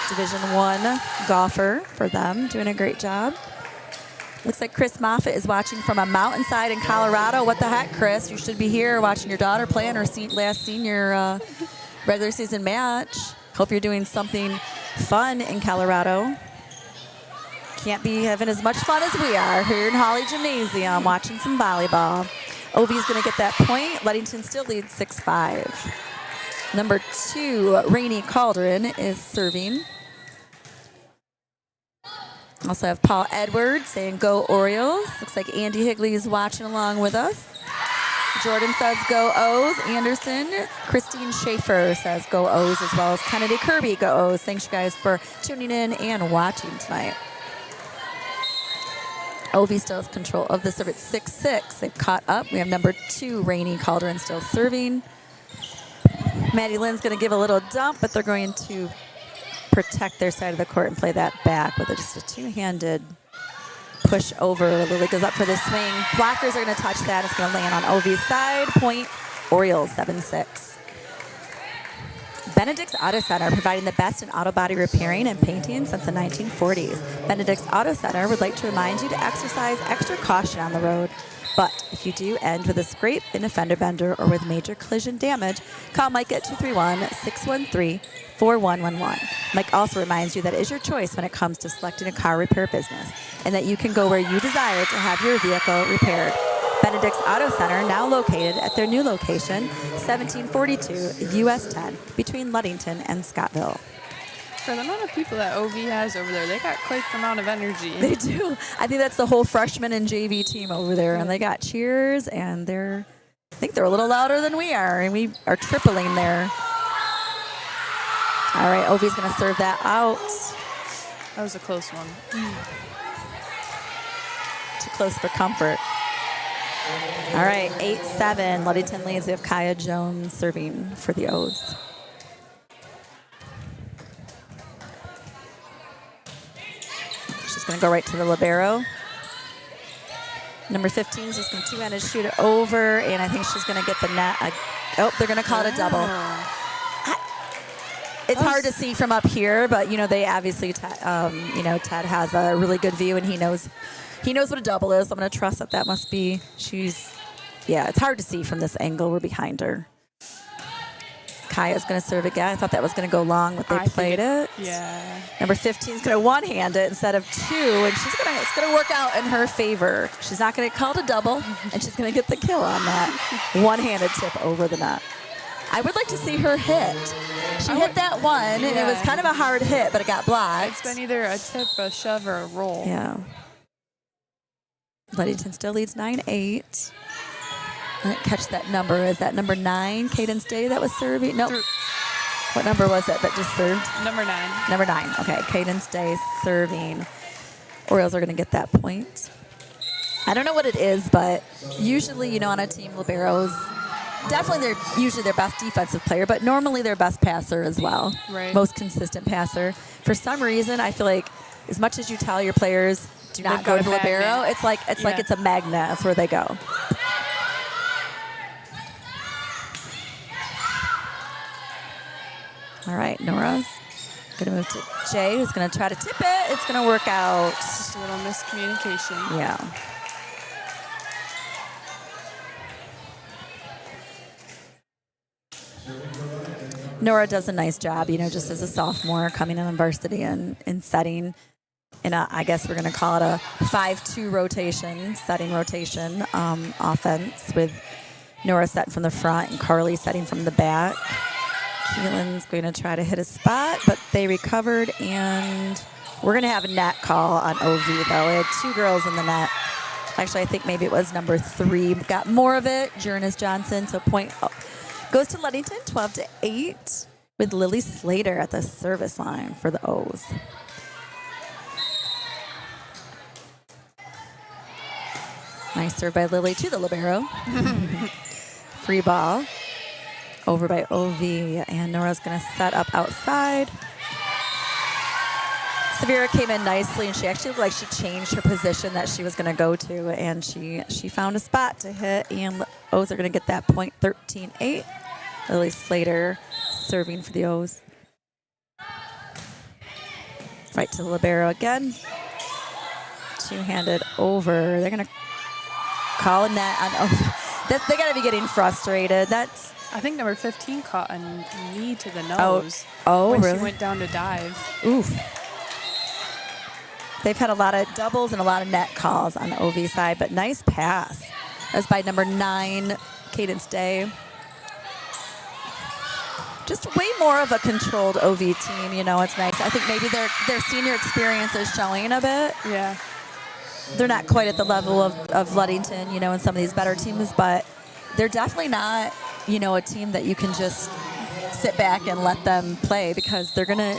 Division I golfer for them, doing a great job. Looks like Chris Moffitt is watching from a mountainside in Colorado. What the heck, Chris? You should be here watching your daughter play in her last senior regular season match. Hope you're doing something fun in Colorado. Can't be having as much fun as we are here in Hawley Gymnasium watching some volleyball. Ovi's going to get that point. Ludington still leads 6-5. Number 2, Rainey Calderon is serving. Also have Paul Edwards saying go Orioles. Looks like Andy Higley is watching along with us. Jordan says go O's. Anderson. Christine Schaefer says go O's, as well as Kennedy Kirby go O's. Thanks you guys for tuning in and watching tonight. Ovi still has control of the serve at 6-6. They've caught up. We have number 2, Rainey Calderon, still serving. Maddie Lynn's going to give a little dump, but they're going to protect their side of the court and play that back with just a two-handed push over. Lily goes up for the swing. Blockers are going to touch that. It's going to land on Ovi's side. Point, Orioles 7-6. Benedict's Auto Center, providing the best in auto body repairing and painting since the 1940s. Benedict's Auto Center would like to remind you to exercise extra caution on the road. But if you do end with a scrape, in a fender bender, or with major collision damage, call Mike at 231-613-4111. Mike also reminds you that it is your choice when it comes to selecting a car repair business, and that you can go where you desire to have your vehicle repaired. Benedict's Auto Center, now located at their new location, 1742 US 10, between Ludington and Scottville. For the amount of people that OV has over there, they got quite the amount of energy. They do. I think that's the whole freshman and JV team over there, and they got cheers, and I think they're a little louder than we are, and we are tripling there. All right, Ovi's going to serve that out. That was a close one. Too close for comfort. All right, 8-7. Ludington leads. We have Kaya Jones serving for the O's. She's going to go right to the libero. Number 15 is just going to two-handed shoot it over, and I think she's going to get the net. They're going to call it a double. It's hard to see from up here, but they obviously, Ted has a really good view, and he knows what a double is. I'm going to trust that must be. It's hard to see from this angle. We're behind her. Kaya's going to serve again. I thought that was going to go long, but they played it. Yeah. Number 15 is going to one-hand it instead of two, and it's going to work out in her favor. She's not going to get called a double, and she's going to get the kill on that one-handed tip over the net. I would like to see her hit. She hit that one, and it was kind of a hard hit, but it got blocked. It's been either a tip, a shove, or a roll. Yeah. Ludington still leads 9-8. I didn't catch that number. Is that number 9, Cadence Day, that was serving? Nope. What number was it that just served? Number 9. Number 9. Okay, Cadence Day serving. Orioles are going to get that point. I don't know what it is, but usually, on a team, liberos, definitely they're usually their best defensive player, but normally their best passer as well. Right. Most consistent passer. For some reason, I feel like as much as you tell your players do not They've go got to a the libero, magnet. it's like it's a magnet. That's where they go. All right, Nora's going to move to Jay, who's going to try to tip it. It's going to work out. Just a little miscommunication. Yeah. Nora does a nice job, just as a sophomore coming in on varsity and setting in I guess we're going to call it a 5-2 rotation, setting rotation offense with Nora setting from the front and Carly setting from the back. Keelan's going to try to hit a spot, but they recovered, and we're going to have a net call on OV, though. We had 2 girls in the net. Actually, I think maybe it was number 3. Got more of it, Jurnis Johnson, so point goes to Ludington, 12-8, with Lily Slater at the service line for the O's. Nice serve by Lily to the libero. Free ball. Over by OV, and Nora's going to set up outside. Severa came in nicely, and she actually looked like she changed her position that she was going to go to, and she found a spot to hit, and O's are going to get that point, 13-8. Lily Slater serving for the O's. Right to the libero again. Two-handed over. They're going to call a net on OV. They got to be getting frustrated. I think number 15 caught a knee to the nose Oh, when really? she went down to dive. Oof. They've had a lot of doubles and a lot of net calls on the OV side, but nice pass. That's by number 9, Cadence Day. Just way more of a controlled OV team, it's nice. I think maybe their senior experience is showing a bit. Yeah. They're not quite at the level of Ludington, and some of these better teams, but they're definitely not, a team that you can just sit back and let them play, because they're gonna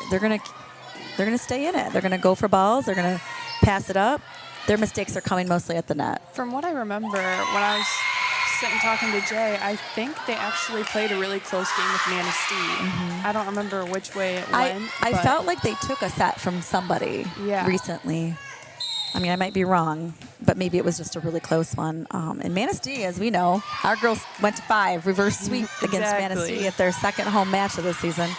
stay in it. They're gonna go for balls. They're gonna pass it up. Their mistakes are coming mostly at the net. From what I remember, when I was sitting talking to Jay, I think they actually played a really close game with Manistee. Mm-hmm. I don't remember which way it went. I but felt like they took a set from somebody recently. I mean, I might be wrong, but maybe it was just a really close one. And Manistee, as we know, our girls went to 5, reverse sweep against Manistee at their second home match of the season.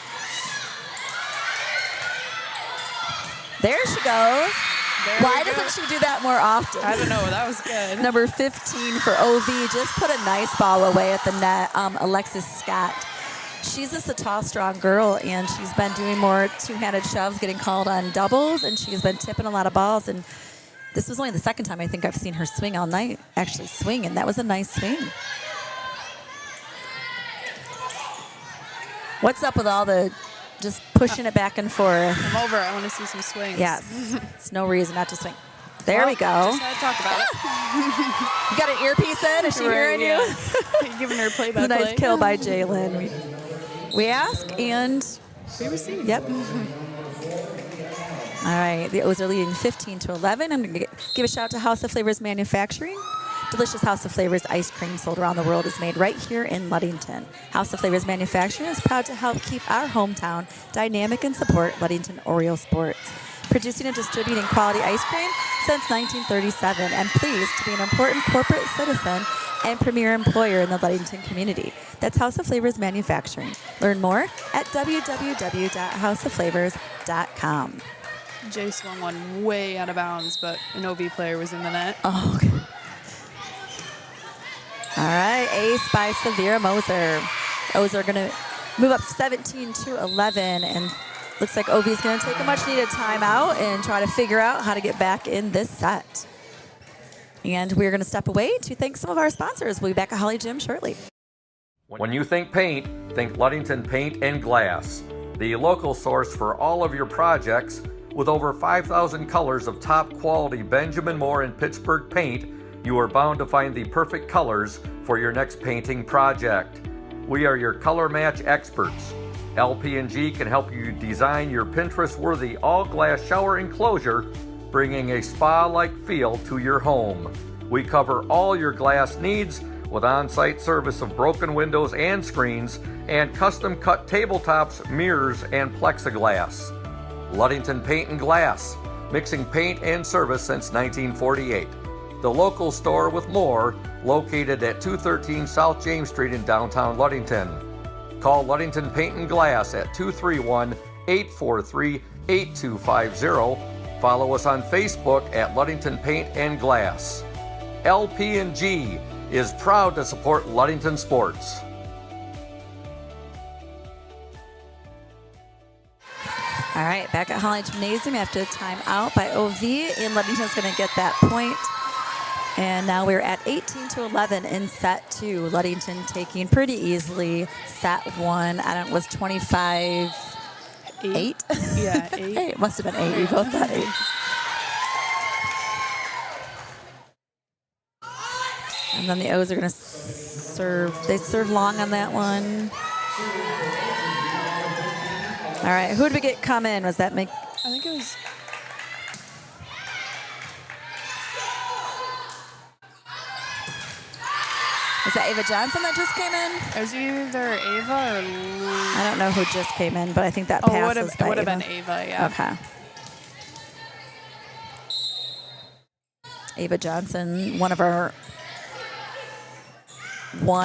There she goes. Why doesn't she do that more often? I don't know. That was good. Number 15 for OV just put a nice ball away at the net. Alexis Scott. She's just a tall, strong girl, and she's been doing more two-handed shoves, getting called on doubles, and she's been tipping a lot of balls. And this was only the second time I think I've seen her swing all night, actually swing, and that was a nice swing. What's up with all the just pushing it back and forth? I'm over. I want to see some swings. Yes. It's no reason not to swing. There we go. Just had to talk about it. You got an earpiece in? Is she hearing you? Giving her play-by-play. It's a nice kill by Jalen. We ask and we receive. Yep. All right, the O's are leading 15-11. I'm going to give a shout out to House of Flavors Manufacturing. Delicious House of Flavors ice cream sold around the world is made right here in Ludington. House of Flavors Manufacturing is proud to help keep our hometown dynamic and support Ludington Orioles sports. Producing and distributing quality ice cream since 1937, and pleased to be an important corporate citizen and premier employer in the Ludington community. That's House of Flavors Manufacturing. Learn more at www.houseofflavors.com. Jay swung one way out of bounds, but an OV player was in the net. Oh, okay. All right, ace by Severa Moser. O's are going to move up 17-11, and looks like OV is going to take a much-needed timeout and try to figure out how to get back in this set. And we're going to step away to thank some of our sponsors. We'll be back at Hawley Gym shortly. When you think paint, think Ludington Paint and Glass, the local source for all of your projects. With over 5,000 colors of top quality Benjamin Moore and Pittsburgh paint, you are bound to find the perfect colors for your next painting project. We are your color match experts. LP&G can help you design your Pinterest-worthy all-glass shower enclosure, bringing a spa-like feel to your home. We cover all your glass needs with on-site service of broken windows and screens and custom-cut tabletops, mirrors, and plexiglass. Ludington Paint and Glass, mixing paint and service since 1948. The local store with more, located at 213 South James Street in downtown Ludington. Call Ludington Paint and Glass at 231-843-8250. Follow us on Facebook at Ludington Paint and Glass. LP&G is proud to support Ludington sports. All right, back at Hawley Gymnasium after a timeout by OV, and Ludington's going to get that point. And now we're at 18-11 in set 2. Ludington taking pretty easily set 1. I don't know, was 25-8? Yeah, 8. It must have been 8. We both thought 8. And then the O's are going to serve. They serve long on that one. All right, who did we get come in? Was that I think it was. Was that Ava Johnson that just came in? It was either Ava or. I don't know who just came in, but I think that pass was by It would have Ava. been Ava, yeah. Okay. Ava Johnson, one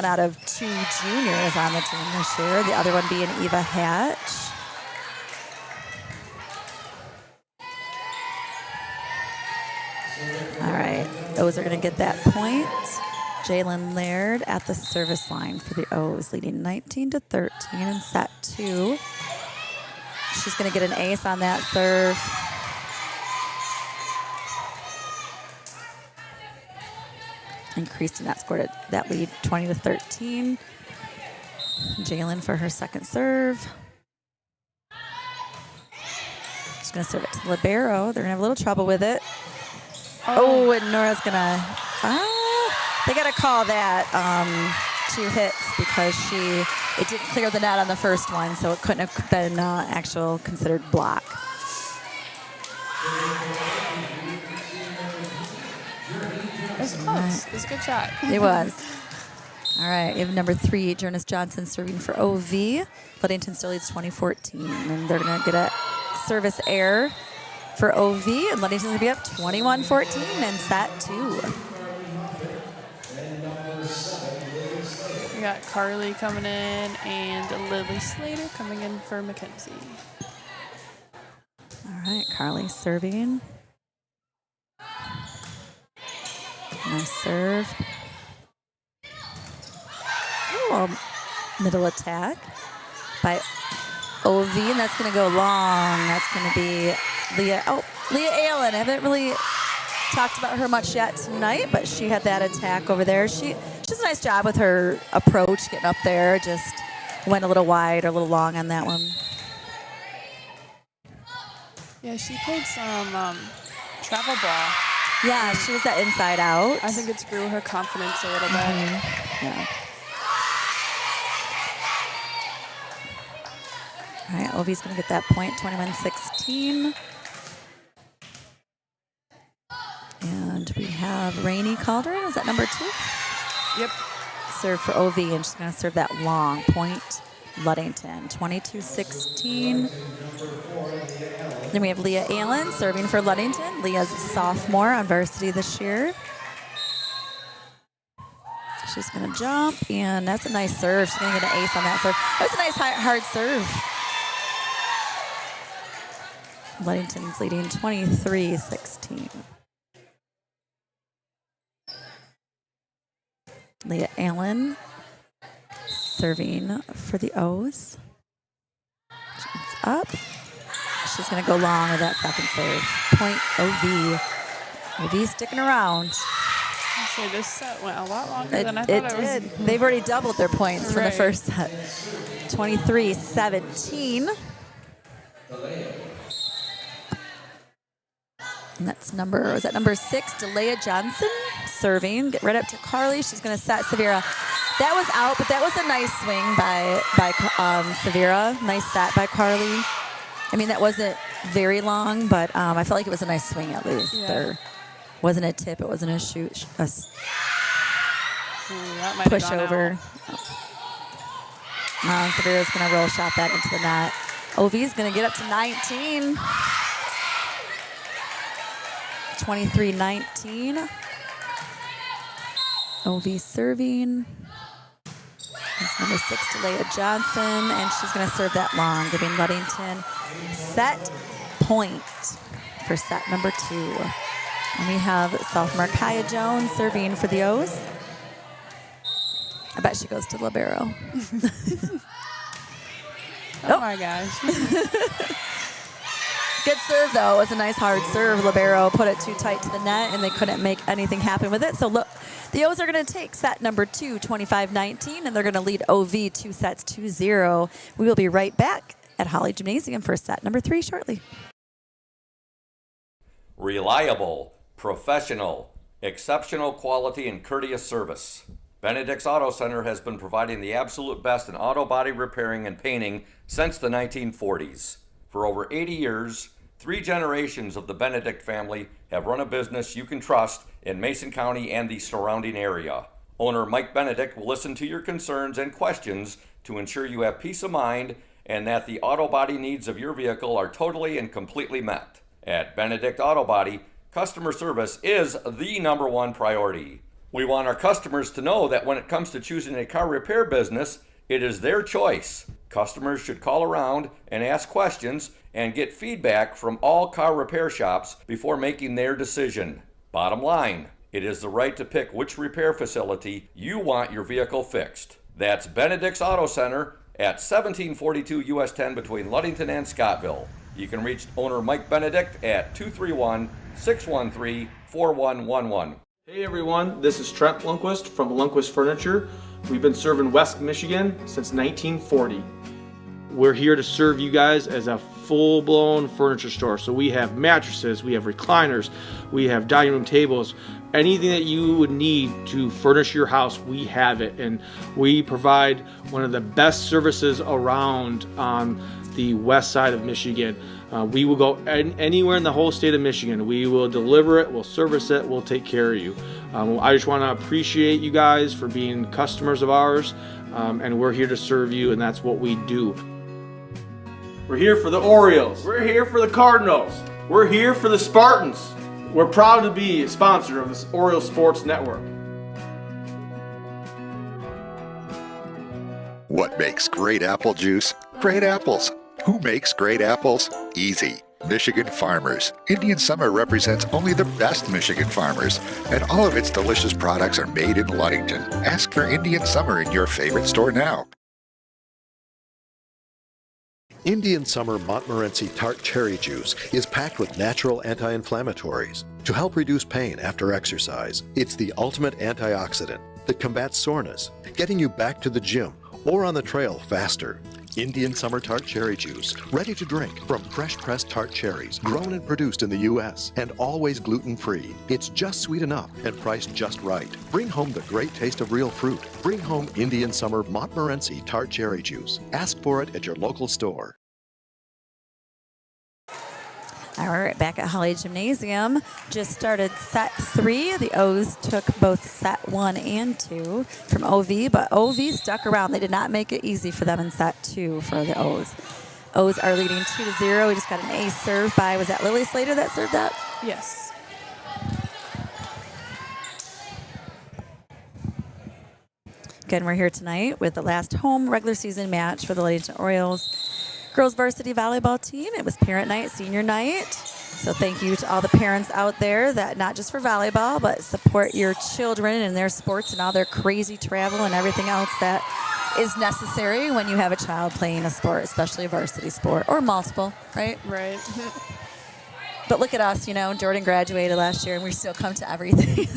out of 2 juniors on the team this year. The other one being Eva Hatch. All right, O's are going to get that point. Jalen Laird at the service line for the O's, leading 19-13 in set 2. She's going to get an ace on that serve. Increasing that score to that lead 20-13. Jalen for her second serve. She's going to serve it to Libero. They're going to have a little trouble with it. Oh, and Nora's going to... they got to call that 2 hits because it didn't clear the net on the first one, so it couldn't have been actual considered block. It was close. It was a good shot. It was. All right, we have number 3, Jonas Johnson serving for OV. Ludington still leads 2014, and they're going to get a service error for OV, and Ludington's going to be up 21-14 in set 2. We got Carly coming in and Lily Slater coming in for Mackenzie. All right, Carly serving. Nice serve. Ooh, middle attack by OV, and that's going to go long. That's going to be Leah. Oh, Leah Allen. I haven't really talked about her much yet tonight, but she had that attack over there. She does a nice job with her approach, getting up there. Just went a little wide or a little long on that one. Yeah, she played some travel ball. Yeah, she was that inside out. I think it's grew her confidence a little bit. Yeah. All right, Ovi's going to get that point, 21-16. And we have Rainey Calderon. Is that number 2? Yep. Serve for OV, and she's going to serve that long point. Ludington, 22-16. Then we have Leah Allen serving for Ludington. Leah's a sophomore on varsity this year. She's going to jump, and that's a nice serve. She's going to get an ace on that serve. That was a nice hard serve. Ludington's leading 23-16. Leah Allen serving for the O's. It's up. She's going to go long with that second serve. Point OV. OV sticking around. So this set went a lot longer than I thought it did. was. They've already doubled their points from the Right. first set. 23-17. And that's number 6, Delia Johnson serving. Get right up to Carly. She's going to set Severa. That was out, but that was a nice swing by Severa. Nice set by Carly. I mean, that wasn't very long, but I felt like it was a nice swing at least. Yeah. There wasn't a tip. It wasn't a shoot. that might have push gone over. Severa's going to roll shot that into the net. OV's going to get up to 19. 23-19. OV serving. That's number 6, Delia Johnson, and she's going to serve that long, giving Ludington set point for set number 2. And we have sophomore Kaya Jones serving for the O's. I bet she goes to libero. Oh my gosh. Good serve, though. It was a nice hard serve. Libero put it too tight to the net, and they couldn't make anything happen with it. So look, the O's are going to take set number 2, 25-19, and they're going to lead OV 2 sets 2-0. We will be right back at Hawley Gymnasium for set number 3 shortly. Reliable, professional, exceptional quality and courteous service. Benedict's Auto Center has been providing the absolute best in auto body repairing and painting since the 1940s. For over 80 years, 3 generations of the Benedict family have run a business you can trust in Mason County and the surrounding area. Owner Mike Benedict will listen to your concerns and questions to ensure you have peace of mind and that the auto body needs of your vehicle are totally and completely met. At Benedict Auto Body, customer service is the #1 priority. We want our customers to know that when it comes to choosing a car repair business, it is their choice. Customers should call around and ask questions and get feedback from all car repair shops before making their decision. Bottom line, it is the right to pick which repair facility you want your vehicle fixed. That's Benedict's Auto Center at 1742 US 10 between Ludington and Scottville. You can reach owner Mike Benedict at 231-613-4111. Hey everyone, this is Trent Lundquist from Lundquist Furniture. We've been serving West Michigan since 1940. We're here to serve you guys as a full-blown furniture store. So we have mattresses, we have recliners, we have dining room tables, anything that you would need to furnish your house, we have it. And we provide one of the best services around on the west side of Michigan. We will go anywhere in the whole state of Michigan. We will deliver it, we'll service it, we'll take care of you. I just want to appreciate you guys for being customers of ours, and we're here to serve you, and that's what we do. We're here for the Orioles. We're here for the Cardinals. We're here for the Spartans. We're proud to be a sponsor of this Orioles Sports Network. What makes great apple juice? Great apples. Who makes great apples? Easy. Michigan Farmers. Indian Summer represents only the best Michigan farmers, and all of its delicious products are made in Ludington. Ask for Indian Summer in your favorite store now. Indian Summer Montmorency Tart Cherry Juice is packed with natural anti-inflammatories to help reduce pain after exercise. It's the ultimate antioxidant that combats soreness, getting you back to the gym or on the trail faster. Indian Summer Tart Cherry Juice, ready to drink from fresh pressed tart cherries, grown and produced in the U.S. and always gluten-free. It's just sweet enough and priced just right. Bring home the great taste of real fruit. Bring home Indian Summer Montmorency Tart Cherry Juice. Ask for it at your local store. All right, back at Hawley Gymnasium. Just started set 3. The O's took both set 1 and 2 from OV, but OV stuck around. They did not make it easy for them in set 2 for the O's. O's are leading 2-0. We just got an ace serve by, was that Lily Slater that served that? Yes. Again, we're here tonight with the last home regular season match for the Ludington Orioles girls varsity volleyball team. It was parent night, senior night. So thank you to all the parents out there that not just for volleyball, but support your children and their sports and all their crazy travel and everything else that is necessary when you have a child playing a sport, especially a varsity sport or multiple, right? Right. But look at us, you know, Jordan graduated last year and we still come to everything.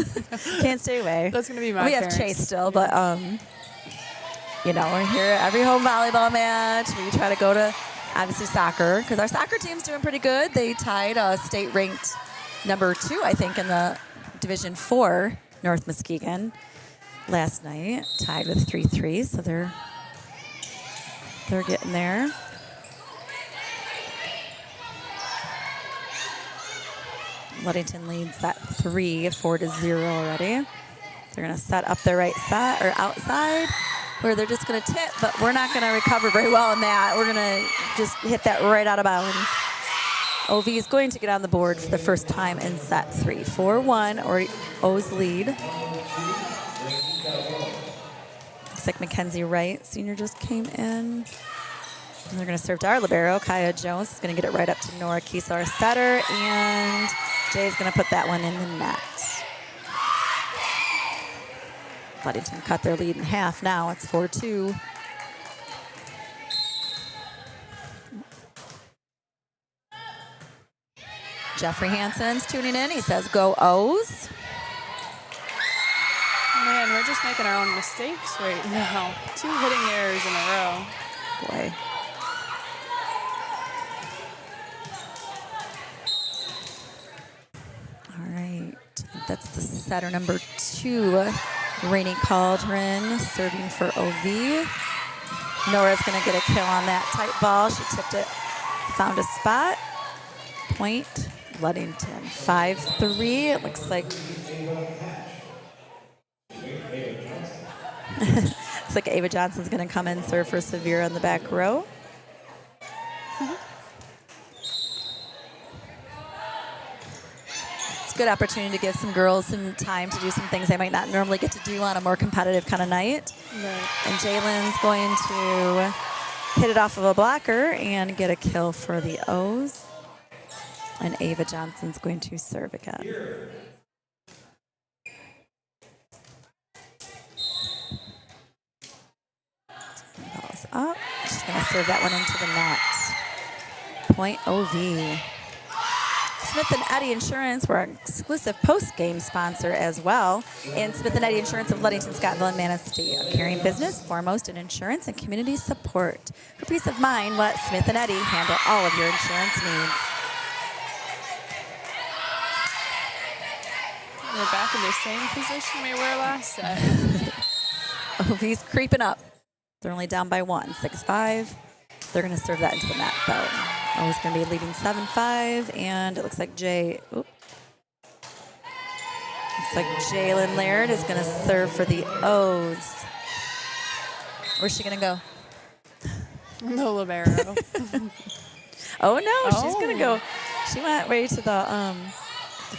Can't stay away. That's going to be my We parents. have Chase still, but, you know, we're here at every home volleyball match. We try to go to, obviously, soccer, because our soccer team's doing pretty good. They tied state-ranked number 2, I think, in the Division 4, North Muskegon, last night, tied with 3-3, so they're getting there. Ludington leads that 3, 4-0 already. They're going to set up their right side or outside where they're just going to tip, but we're not going to recover very well on that. We're going to just hit that right out of bounds. OV is going to get on the board for the first time in set 3. 4-1, or O's lead. Looks like Mackenzie Wright, senior, just came in. And they're going to serve to our libero. Kaya Jones is going to get it right up to Nora Kiesel, setter, and Jay's going to put that one in the net. Ludington cut their lead in half now. It's 4-2. Jeffrey Hansen's tuning in. He says, go O's. Man, we're just making our own mistakes right now. 2 hitting errors in a row. Boy. All right. That's the setter number 2. Rainey Cauldron serving for OV. Nora's going to get a kill on that tight ball. She tipped it, found a spot. Point, Ludington. 5-3. It looks like looks like Ava Johnson's going to come in, serve for Severe on the back row. Good opportunity to give some girls some time to do some things they might not normally get to do on a more competitive kind of night. Right. And Jalen's going to hit it off of a blocker and get a kill for the O's. And Ava Johnson's going to serve again. Ball's up. She's going to serve that one into the net. Point OV. Smith & Eddy Insurance, we're an exclusive post-game sponsor as well. And Smith & Eddy Insurance of Ludington, Scottville, and Manistee. A caring business, foremost in insurance and community support. For peace of mind, let Smith & Eddy handle all of your insurance needs. We're back in the same position we were last set. OV's creeping up. They're only down by 1, 6-5. They're going to serve that into the net, though. O's going to be leading 7-5, and it looks like Looks like Jalen Laird is going to serve for the O's. Where's she going to go? The libero. Oh no, she's going to go. She went way to the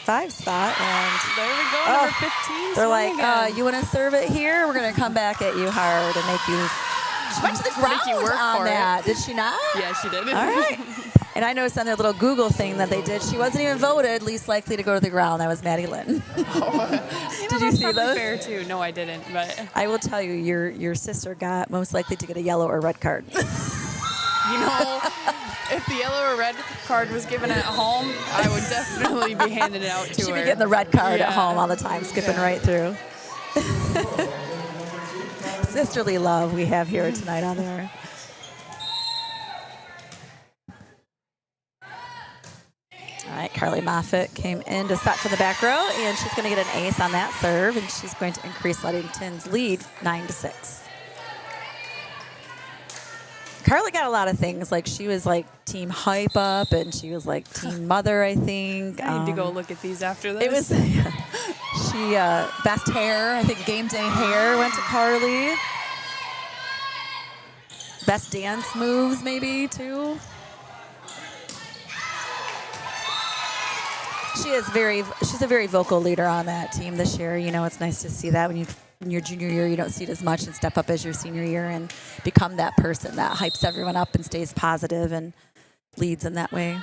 5 spot, and there we go, number 15. They're like, you want to serve it here? We're going to come back at you hard and make you. She went to the ground you work on for that. it. Did she not? Yeah, she did. All right. And I noticed on their little Google thing that they did, she wasn't even voted least likely to go to the ground. That was Maddie Lynn. Did you see those? Fair too. No, I didn't. But I will tell you, your sister got most likely to get a yellow or red card. You know, if the yellow or red card was given at home, I would definitely be handing it out to her. She'd be getting the red card at home all the time, skipping right through. Sisterly love we have here tonight on air. All right, Carly Moffitt came in to set for the back row, and she's going to get an ace on that serve, and she's going to increase Ludington's lead 9-6. Carly got a lot of things. Like, she was like team hype up, and she was like team mother, I think. I need to go look at these after this. It was, she, best hair, I think game day hair went to Carly. Best dance moves, maybe, too. She's a very vocal leader on that team this year. You know, it's nice to see that when in your junior year, you don't see it as much, and step up as your senior year and become that person that hypes everyone up and stays positive and leads in that way.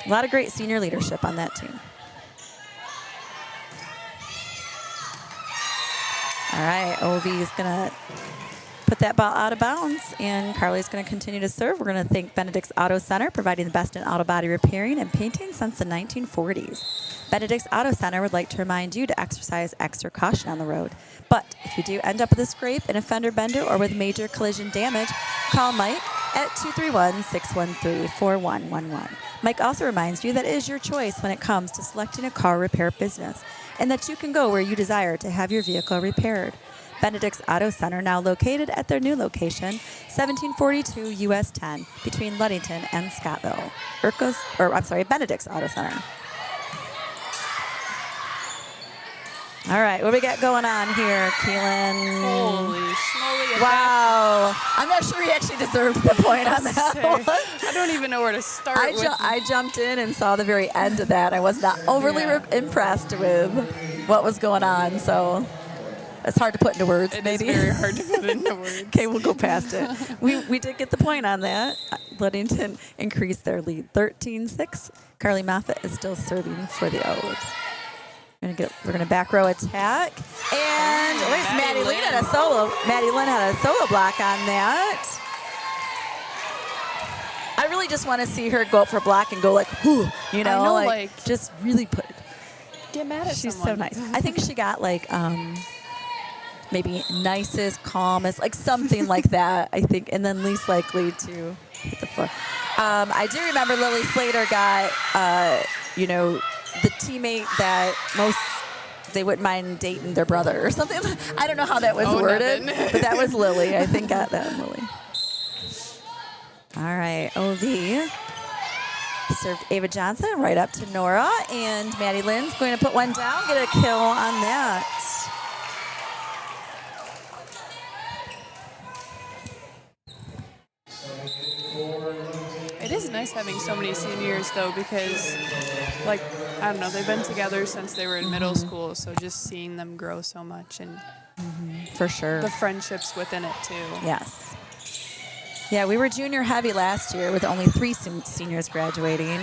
A lot of great senior leadership on that team. All right, OV is going to put that ball out of bounds, and Carly's going to continue to serve. We're going to thank Benedict's Auto Center, providing the best in auto body repairing and painting since the 1940s. Benedict's Auto Center would like to remind you to exercise extra caution on the road. But if you do end up with a scrape, an fender bender, or with major collision damage, call Mike at 231-613-4111. Mike also reminds you that it is your choice when it comes to selecting a car repair business, and that you can go where you desire to have your vehicle repaired. Benedict's Auto Center, now located at their new location, 1742 US 10, between Ludington and Scottville. Benedict's Auto Center. All right, what do we got going on here, Keelan? Holy schmoly. Wow. I'm not sure he actually deserved the point on that one. I don't even know where to start with. I jumped in and saw the very end of that. I was not overly impressed with what was going on, so it's hard to put into words. It is very hard to put into words. Okay, we'll go past it. We did get the point on that. Ludington increased their lead 13-6. Carly Moffitt is still serving for the O's. We're gonna back row attack, and Maddie Lynn had a solo. Maddie Lynn had a solo block on that. I really just want to see her go up for block and go like, whoo, you know, I know, like just really put. Get mad at She's someone. so nice. I think she got like maybe nicest, calmest, like something like that. I think, and then least likely to hit the floor. I do remember Lily Slater got the teammate that they wouldn't mind dating their brother or something. I don't know how that was worded, but that was Lily. I think got that Lily. All right, OV served Ava Johnson right up to Nora, and Maddie Lynn's going to put one down, get a kill on that. It is nice having so many seniors, though, because, like, I don't know, they've been together since they were in middle school, so just seeing them grow so much and for sure the friendships within it, too. Yes. Yeah, we were junior heavy last year with only 3 seniors graduating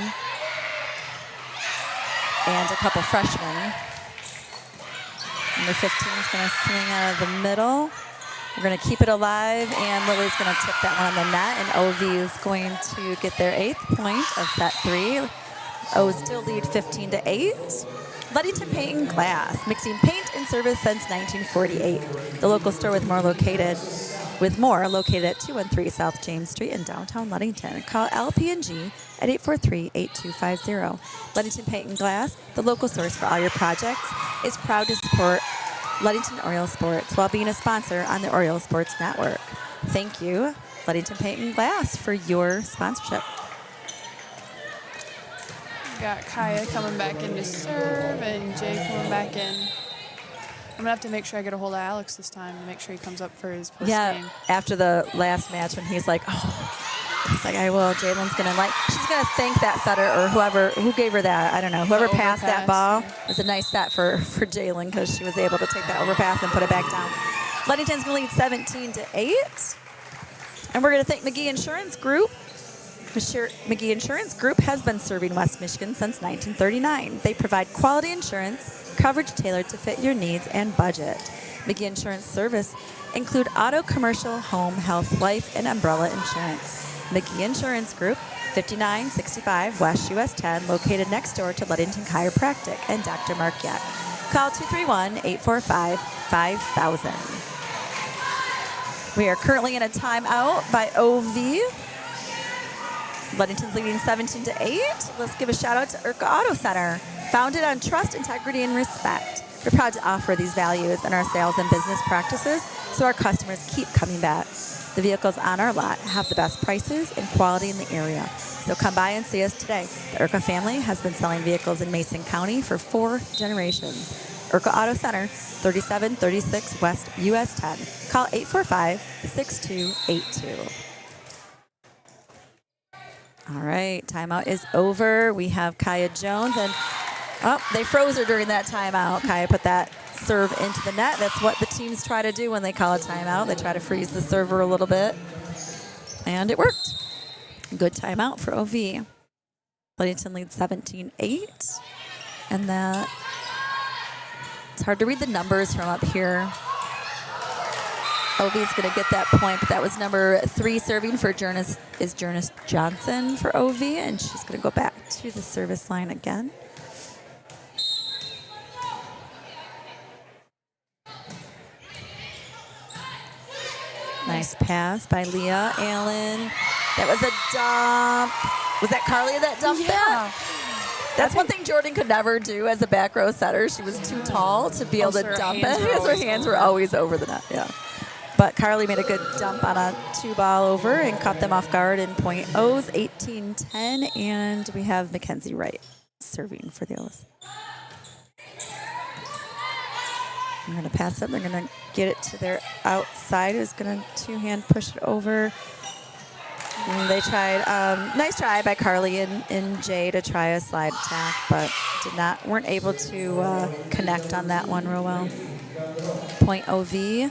and a couple freshmen. Number 15 is going to swing out of the middle. We're going to keep it alive, and Lily's going to tip that one on the net, and OV is going to get their 8th point of set 3. O's still lead 15-8. Ludington Paint and Glass, mixing paint and service since 1948. The local store with more located at 213 South James Street in downtown Ludington. Call LP&G at 843-8250. Ludington Paint and Glass, the local source for all your projects, is proud to support Ludington Orioles Sports while being a sponsor on the Orioles Sports Network. Thank you, Ludington Paint and Glass, for your sponsorship. Got Kaya coming back in to serve and Jay coming back in. I'm going to have to make sure I get a hold of Alex this time and make sure he comes up for his post game. After the last match when he's like, I will. Jalen's going to she's going to thank that setter or who gave her that. I don't know. Whoever passed that ball. It was a nice set for Jalen because she was able to take that overpass and put it back down. Ludington's going to lead 17-8. And we're going to thank McGee Insurance Group. McGee Insurance Group has been serving West Michigan since 1939. They provide quality insurance, coverage tailored to fit your needs and budget. McGee Insurance service include auto, commercial, home, health, life, and umbrella insurance. McGee Insurance Group, 5965 West US 10, located next door to Ludington Chiropractic and Dr. Mark Yack. Call 231-845-5000. We are currently in a timeout by OV. Ludington's leading 17-8. Let's give a shout out to Urca Auto Center. Founded on trust, integrity, and respect. We're proud to offer these values in our sales and business practices so our customers keep coming back. The vehicles on our lot have the best prices and quality in the area. So come by and see us today. The Urca family has been selling vehicles in Mason County for 4 generations. Urca Auto Center, 3736 West US 10. Call 845-6282. All right, timeout is over. We have Kaya Jones, and they froze her during that timeout. Kaya put that serve into the net. That's what the teams try to do when they call a timeout. They try to freeze the server a little bit, and it worked. Good timeout for OV. Ludington leads 17-8, and that it's hard to read the numbers from up here. OV is going to get that point, but that was number 3 serving for Janice Johnson for OV, and she's going to go back to the service line again. Nice pass by Leah Allen. That was a dump. Was that Carly that dumped that? That's one thing Jordan could never do as a back row setter. She was too tall to be able to dump it because her hands were always over the net. Yeah. But Carly made a good dump on a 2-ball over and caught them off guard in point O's, 18-10. And we have Mackenzie Wright serving for the O's. They're going to pass it. They're going to get it to their outside. Who's going to two-hand push it over. And they tried, nice try by Carly and Jay to try a slide attack, but weren't able to connect on that one real well. Point OV.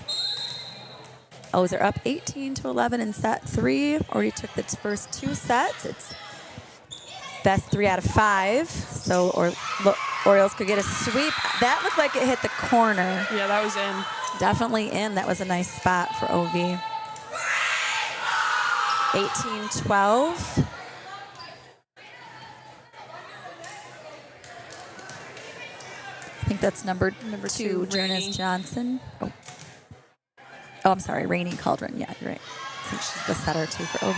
O's are up 18-11 in set 3. Already took the first 2 sets. It's best 3 out of 5. So Orioles could get a sweep. That looked like it hit the corner. Yeah, that was in. Definitely in. That was a nice spot for OV. 18-12. I think that's number 2, Jonas Johnson. Oh, I'm sorry, Rainey Cauldron. Yeah, you're right. I think she's the setter, too, for OV.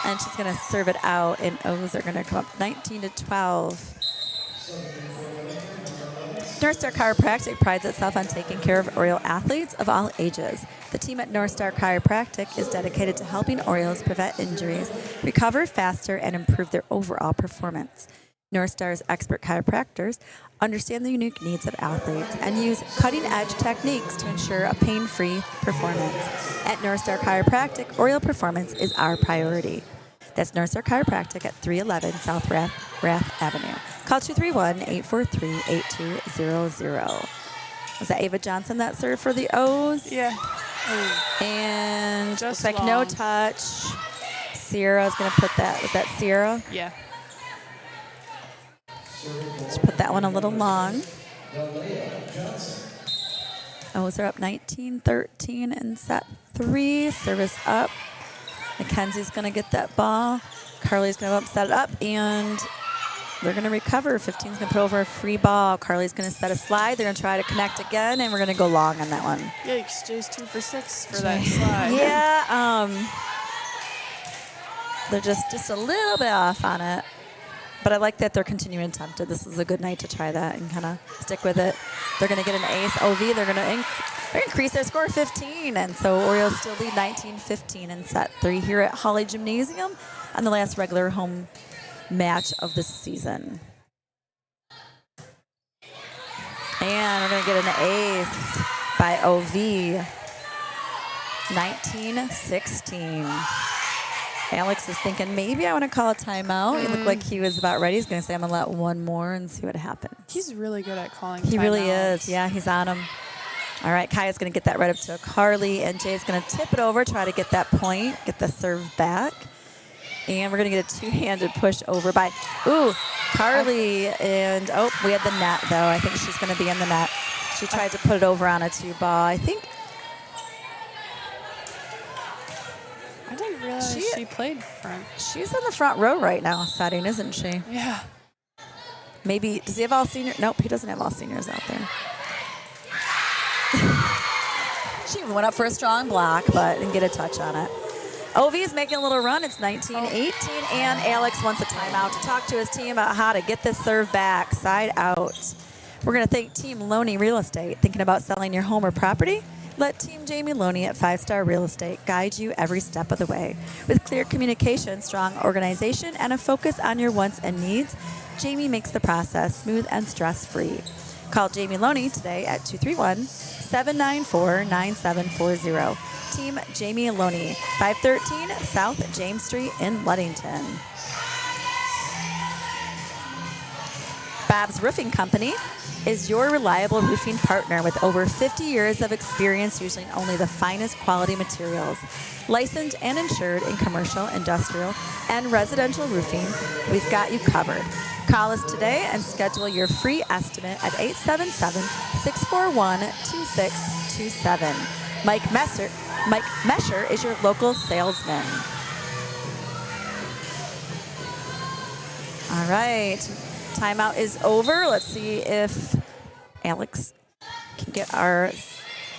And she's going to serve it out, and O's are going to come up 19-12. North Star Chiropractic prides itself on taking care of Oriole athletes of all ages. The team at North Star Chiropractic is dedicated to helping Orioles prevent injuries, recover faster, and improve their overall performance. North Star's expert chiropractors understand the unique needs of athletes and use cutting-edge techniques to ensure a pain-free performance. At North Star Chiropractic, Oriole performance is our priority. That's North Star Chiropractic at 311 South Rath Avenue. Call 231-843-8200. Was that Ava Johnson that served for the O's? Yeah. And Just looks like no long. touch. Sierra's going to put that. Was that Sierra? Yeah. Let's put that one a little long. O's are up 19-13 in set 3. Service up. Mackenzie's going to get that ball. Carly's going to set it up, and they're going to recover. 15's going to put over a free ball. Carly's going to set a slide. They're going to try to connect again, and we're going to go long on that one. Yikes, Jay's 2 for 6 for that slide. Yeah, they're just a little bit off on it. But I like that they're continuing to attempt it. This is a good night to try that and kind of stick with it. They're going to get an ace. OV, they're going to increase their score 15. And so Orioles still lead 19-15 in set 3 here at Hawley Gymnasium on the last regular home match of the season. And we're going to get an ace by OV. 19-16. Alex is thinking, maybe I want to call a timeout. He looked like he was about ready. He's going to say, I'm going to let one more and see what happens. He's really good at calling He really timeouts. is. Yeah, he's on him. All right, Kaya's going to get that right up to Carly, and Jay's going to tip it over, try to get that point, get the serve back. And we're going to get a two-handed push over by, Carly. And, we had the net, though. I think she's going to be in the net. She tried to put it over on a 2-ball. I think. I didn't realize she played front. She's in the front row right now setting, isn't she? Yeah. Maybe, does he have all seniors? Nope, he doesn't have all seniors out there. She went up for a strong block, but didn't get a touch on it. OV is making a little run. It's 19-18, and Alex wants a timeout to talk to his team about how to get this serve back, side out. We're going to thank Team Loney Real Estate. Thinking about selling your home or property? Let Team Jamie Loney at 5 Star Real Estate guide you every step of the way. With clear communication, strong organization, and a focus on your wants and needs, Jamie makes the process smooth and stress-free. Call Jamie Loney today at 231-794-9740. Team Jamie Loney, 513 South James Street in Ludington. Bob's Roofing Company is your reliable roofing partner with over 50 years of experience using only the finest quality materials. Licensed and insured in commercial, industrial, and residential roofing, we've got you covered. Call us today and schedule your free estimate at 877-641-2627. Mike Mesher is your local salesman. All right. Timeout is over. Let's see if Alex can get our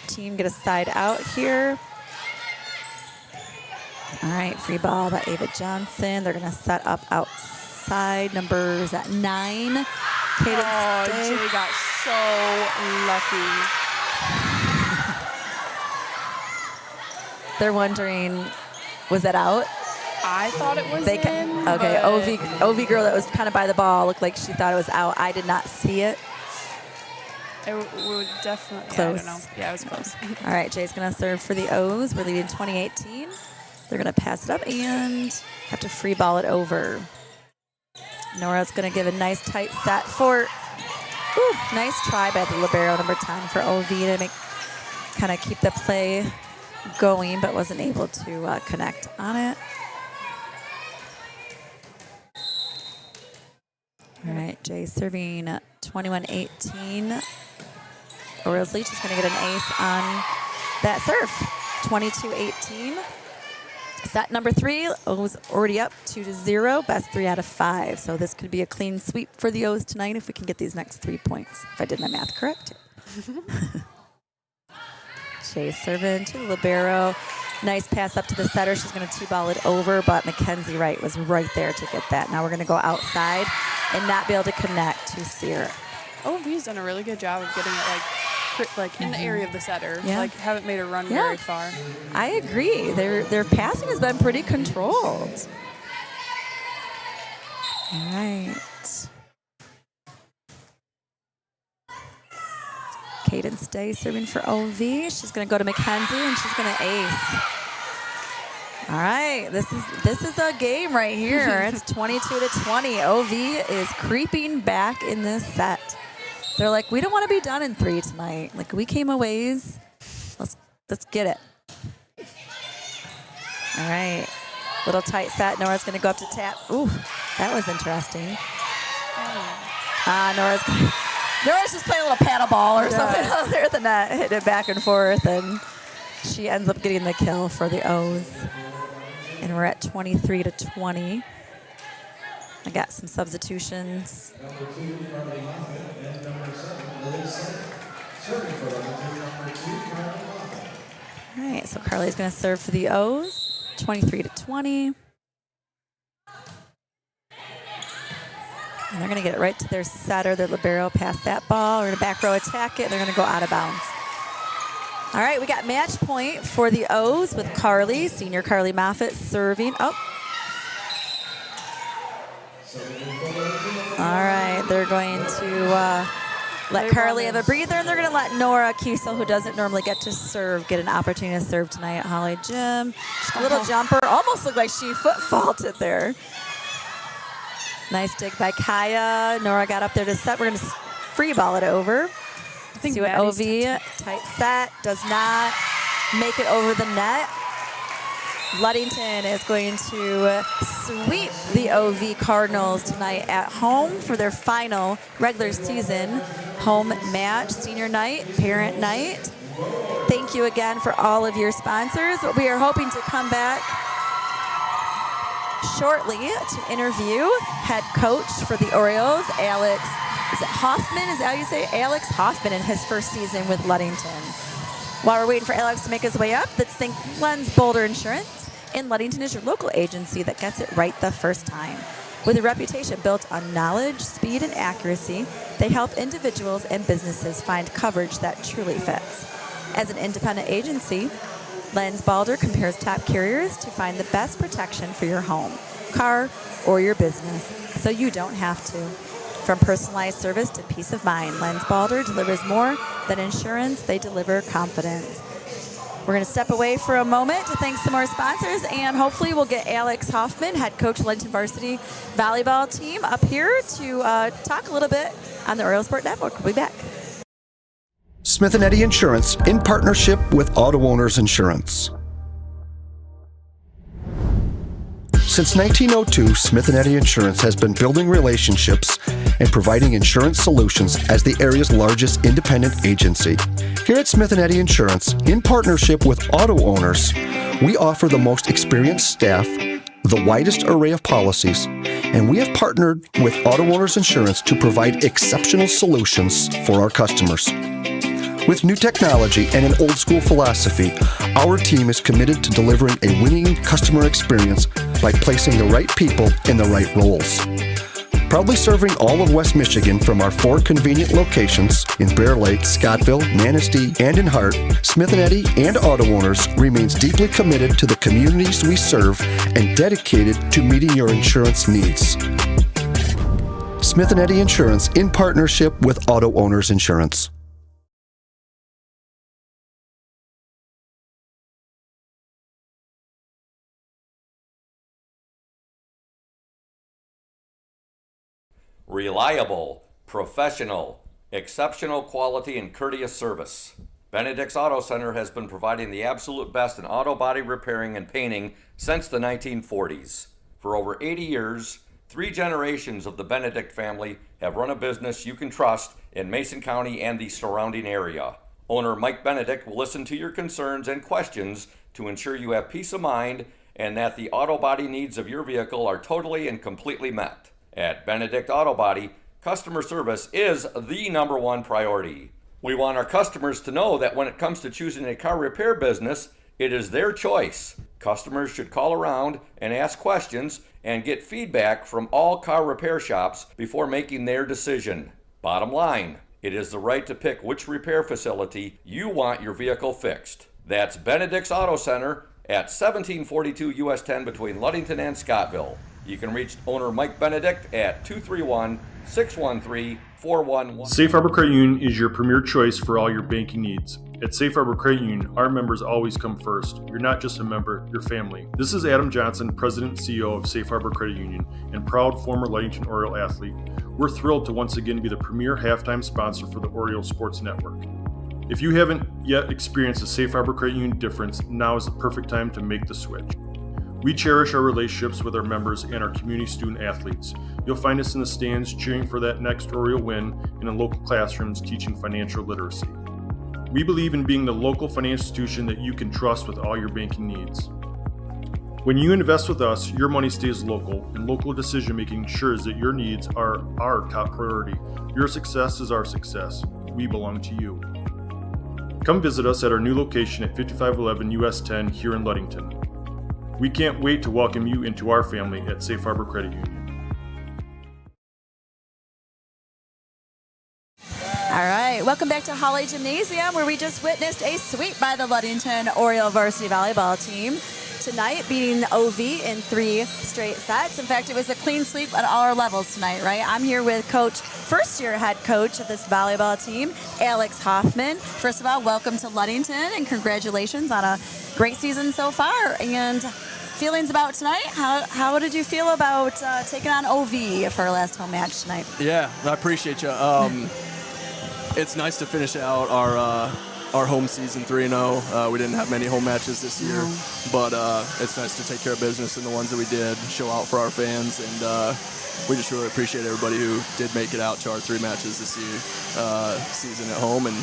team get a side out here. All right, free ball by Ava Johnson. They're going to set up outside. Number is at 9. Jay got so lucky. They're wondering, was that out? I thought it was in. Okay, but OV girl that was kind of by the ball looked like she thought it was out. I did not see it. It would definitely. Close. Yeah, I don't know. Yeah, it was close. All right, Jay's going to serve for the O's. We're leading 2018. They're going to pass it up and have to free ball it over. Nora's going to give a nice tight set for, nice try by the libero, number 10 for OV to kind of keep the play going, but wasn't able to connect on it. All right, Jay serving 21-18. Orioles lead. She's going to get an ace on that serve. 22-18. Set number 3. O's already up 2-0. Best 3 out of 5. So this could be a clean sweep for the O's tonight if we can get these next 3 points. If I did my math correct. Jay serving to the libero. Nice pass up to the setter. She's going to 2-ball it over, but Mackenzie Wright was right there to get that. Now we're going to go outside and not be able to connect to Sear. OV's done a really good job of getting it like in the area of the setter. Yeah. Like haven't made her run very far. I agree. Their passing has been pretty controlled. All right. Cadence Day serving for OV. She's going to go to Mackenzie and she's going to ace. All right, this is a game right here. It's 22-20. OV is creeping back in this set. They're like, we don't want to be done in 3 tonight. Like, we came a ways. Let's get it. All right, little tight set. Nora's going to go up to tap. Ooh, that was interesting. Nora's just playing a little paddle ball or something out there at the net, hitting it back and forth, and she ends up getting the kill for the O's. And we're at 23-20. I got some substitutions. All right, so Carly's going to serve for the O's, 23-20. And they're going to get it right to their setter, their libero, past that ball. We're going to back row attack it, and they're going to go out of bounds. All right, we got match point for the O's with Carly, senior Carly Moffitt serving. Oh. All right, they're going to let Carly have a breather, and they're going to let Nora Kiesel, who doesn't normally get to serve, get an opportunity to serve tonight at Hawley Gym. A little jumper, almost looked like she foot faulted there. Nice dig by Kaya. Nora got up there to set. We're going to free ball it over. I think see what OV, tight set, does not make it over the net. Ludington is going to sweep the OV Cardinals tonight at home for their final regular season home match, senior night, parent night. Thank you again for all of your sponsors. We are hoping to come back shortly to interview head coach for the Orioles, Alex. Is it Hoffman? Is that how you say it? Alex Hoffman in his first season with Ludington. While we're waiting for Alex to make his way up, let's thank Lens Boulder Insurance. And Ludington is your local agency that gets it right the first time. With a reputation built on knowledge, speed, and accuracy, they help individuals and businesses find coverage that truly fits. As an independent agency, Lens Boulder compares top carriers to find the best protection for your home, car, or your business, so you don't have to. From personalized service to peace of mind, Lens Boulder delivers more than insurance. They deliver confidence. We're going to step away for a moment to thank some more sponsors, and hopefully we'll get Alex Hoffman, head coach of Ludington Varsity Volleyball team, up here to talk a little bit on the Orioles Sport Network. We'll be back. Smith & Eddy Insurance in partnership with Auto Owners Insurance. Since 1902, Smith & Eddy Insurance has been building relationships and providing insurance solutions as the area's largest independent agency. Here at Smith & Eddy Insurance, in partnership with Auto Owners, we offer the most experienced staff, the widest array of policies, and we have partnered with Auto Owners Insurance to provide exceptional solutions for our customers. With new technology and an old-school philosophy, our team is committed to delivering a winning customer experience by placing the right people in the right roles. Proudly serving all of West Michigan from our 4 convenient locations in Bear Lake, Scottville, Manistee, and in Hart, Smith & Eddy and Auto Owners remains deeply committed to the communities we serve and dedicated to meeting your insurance needs. Smith & Eddy Insurance in partnership with Auto Owners Insurance. reliable, professional, exceptional quality and courteous service. Benedict's Auto Center has been providing the absolute best in auto body repairing and painting since the 1940s. For over 80 years, 3 generations of the Benedict family have run a business you can trust in Mason County and the surrounding area. Owner Mike Benedict will listen to your concerns and questions to ensure you have peace of mind and that the auto body needs of your vehicle are totally and completely met. At Benedict Auto Body, customer service is the #1 priority. We want our customers to know that when it comes to choosing a car repair business, it is their choice. Customers should call around and ask questions and get feedback from all car repair shops before making their decision. Bottom line, it is the right to pick which repair facility you want your vehicle fixed. That's Benedict's Auto Center at 1742 US 10 between Ludington and Scottville. You can reach owner Mike Benedict at 231-613-4111. Safe Harbor Credit Union is your premier choice for all your banking needs. At Safe Harbor Credit Union, our members always come first. You're not just a member, you're family. This is Adam Johnson, President and CEO of Safe Harbor Credit Union and proud former Ludington Oriole athlete. We're thrilled to once again be the premier halftime sponsor for the Orioles Sports Network. If you haven't yet experienced the Safe Harbor Credit Union difference, now is the perfect time to make the switch. We cherish our relationships with our members and our community student athletes. You'll find us in the stands cheering for that next Oriole win and in local classrooms teaching financial literacy. We believe in being the local financial institution that you can trust with all your banking needs. When you invest with us, your money stays local, and local decision making ensures that your needs are our top priority. Your success is our success. We belong to you. Come visit us at our new location at 5511 US 10 here in Ludington. We can't wait to welcome you into our family at Safe Harbor Credit Union. All right, welcome back to Hawley Gymnasium, where we just witnessed a sweep by the Ludington Oriole varsity volleyball team. Tonight, beating the OV in 3 straight sets. In fact, it was a clean sweep at all our levels tonight, right? I'm here with Coach, first-year head coach of this volleyball team, Alex Hoffman. First of all, welcome to Ludington, and congratulations on a great season so far. And feelings about tonight? How did you feel about taking on OV for our last home match tonight? Yeah, I appreciate you. It's nice to finish out our home season 3-0. We didn't have many home matches this year, but it's nice to take care of business in the ones that we did, show out for our fans, and we just really appreciate everybody who did make it out to our 3 matches this year, season at home, and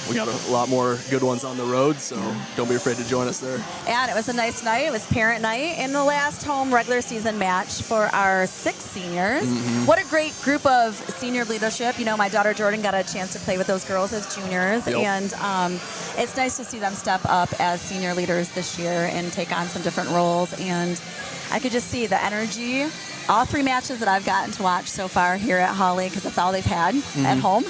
we got a lot more good ones on the road, so don't be afraid to join us there. And it was a nice night. It was parent night in the last home regular season match for our 6 seniors. What a great group of senior leadership. You know, my daughter Jordan got a chance to play with those girls as juniors, and it's nice to see them step up as senior leaders this year and take on some different roles. And I could just see the energy. All 3 matches that I've gotten to watch so far here at Hawley, because that's all they've had at home.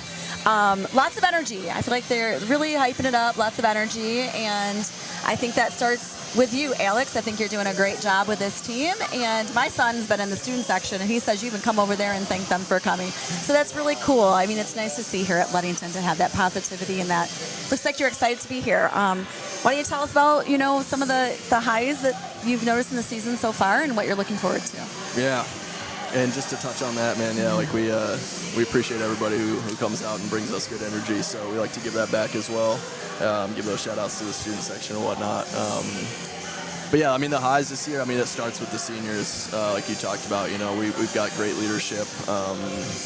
Lots of energy. I feel like they're really hyping it up, lots of energy, and I think that starts with you, Alex. I think you're doing a great job with this team, and my son's been in the student section, and he says you can come over there and thank them for coming. So that's really cool. I mean, it's nice to see here at Ludington to have that positivity, and that looks like you're excited to be here. Why don't you tell us about, you know, some of the highs that you've noticed in the season so far and what you're looking forward to? Yeah. And just to touch on that, man, like we appreciate everybody who comes out and brings us good energy, so we like to give that back as well, give those shout-outs to the student section and whatnot. But yeah, I mean, the highs this year, I mean, it starts with the seniors, like you talked about. You know, we've got great leadership,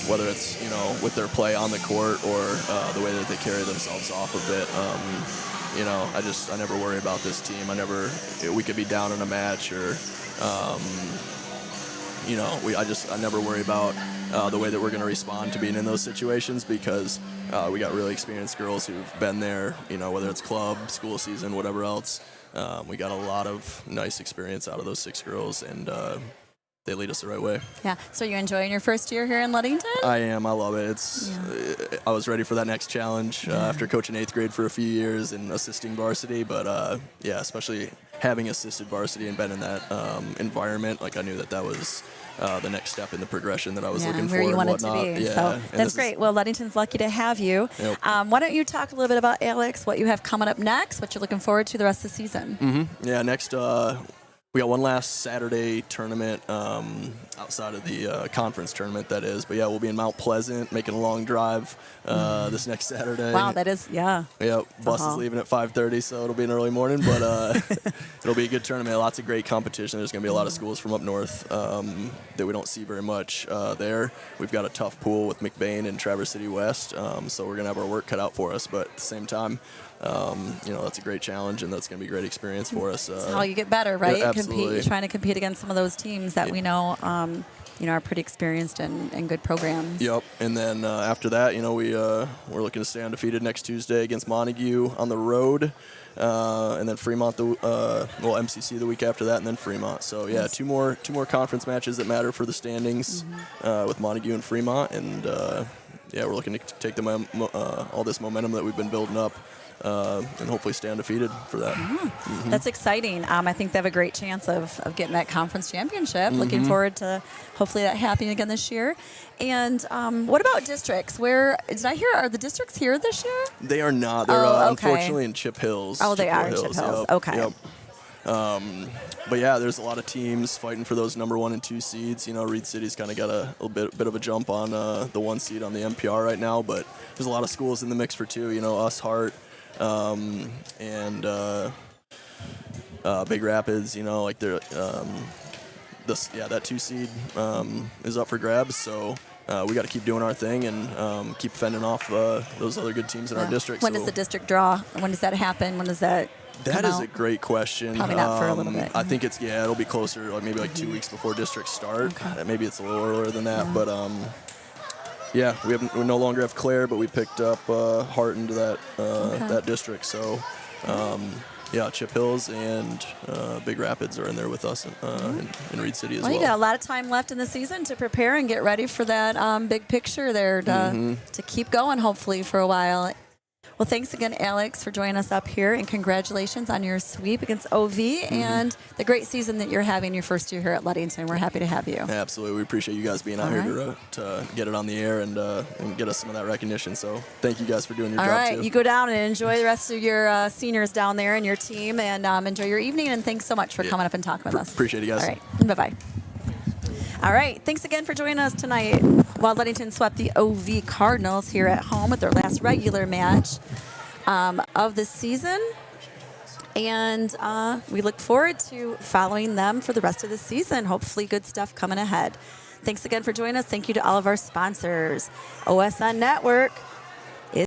whether it's, you know, with their play on the court or the way that they carry themselves off of it. You know, I never worry about this team. We could be down in a match or, you know, I never worry about the way that we're going to respond to being in those situations, because we got really experienced girls who've been there, you know, whether it's club, school season, whatever else. We got a lot of nice experience out of those 6 girls, and they lead us the right way. Yeah. So you enjoying your first year here in Ludington? I am. I love it. I was ready for that next challenge after coaching 8th grade for a few years and assisting varsity, but yeah, especially having assisted varsity and been in that environment, like I knew that was the next step in the progression that I was looking for. Where you and wanted whatnot. to be. Yeah. So that's great. Well, Ludington's lucky to have you. Yep. Why don't you talk a little bit about, Alex, what you have coming up next, what you're looking forward to the rest of the season? Yeah, next We got one last Saturday tournament outside of the conference tournament, that is. But, yeah, we'll be in Mount Pleasant making a long drive this next Saturday. Wow, that is, yeah. Yep, bus is leaving at 5:30, so it'll be an early morning. But it'll be a good tournament, lots of great competition. There's going to be a lot of schools from up north that we don't see very much there. We've got a tough pool with McBain and Traverse City West, so we're going to have our work cut out for us. But at the same time, that's a great challenge, and that's going to be a great experience for us. That's how you get better, right? Yeah, absolutely. Trying to compete against some of those teams that we know, are pretty experienced and good programs. Yep. And then after that, we're looking to stay undefeated next Tuesday against Montague on the road, and then Fremont MCC the week after that, and then Fremont. So yeah, two more conference matches that matter for the standings with Montague and Fremont, and we're looking to take all this momentum that we've been building up. And hopefully stay undefeated for that. That's exciting. I think they have a great chance of getting that conference championship. Looking forward to hopefully that happening again this year. And what about districts? Where did I hear? Are the districts here this year? They are not. They're unfortunately in Chip Hills. Oh, they are in Chip Hills. Okay. Yep. But yeah, there's a lot of teams fighting for those number 1 and 2 seeds. Reed City's kind of got a little bit of a jump on the 1 seed on the MPR right now, but there's a lot of schools in the mix for 2. Us, Hart. And Big Rapids, they're that 2 seed is up for grabs. So we got to keep doing our thing and keep fending off those other good teams in our district. When does the district draw? When does that happen? When does that? That is a great question. Probably not for a little bit. I think it'll be closer, maybe 2 weeks before districts start. Okay. Maybe it's a little earlier than that, but. Yeah, we no longer have Clare, but we picked up Hart into that district. So, Chip Hills and Big Rapids are in there with us in Reed City as well. You got a lot of time left in the season to prepare and get ready for that big picture there to keep going, hopefully, for a while. Well, thanks again, Alex, for joining us up here, and congratulations on your sweep against OV and the great season that you're having your first year here at Ludington. We're happy to have you. Absolutely. We appreciate you guys being out here to get it on the air and get us some of that recognition. So thank you guys for doing your job, All right. too. You go down and enjoy the rest of your seniors down there and your team, and enjoy your evening, and thanks so much for coming up and talking with us. Appreciate it, guys. All right. Bye-bye. All right, thanks again for joining us tonight while Ludington swept the OV Cardinals here at home with their last regular match of the season. And we look forward to following them for the rest of the season. Hopefully good stuff coming ahead. Thanks again for joining us. Thank you to all of our sponsors. OSN Network,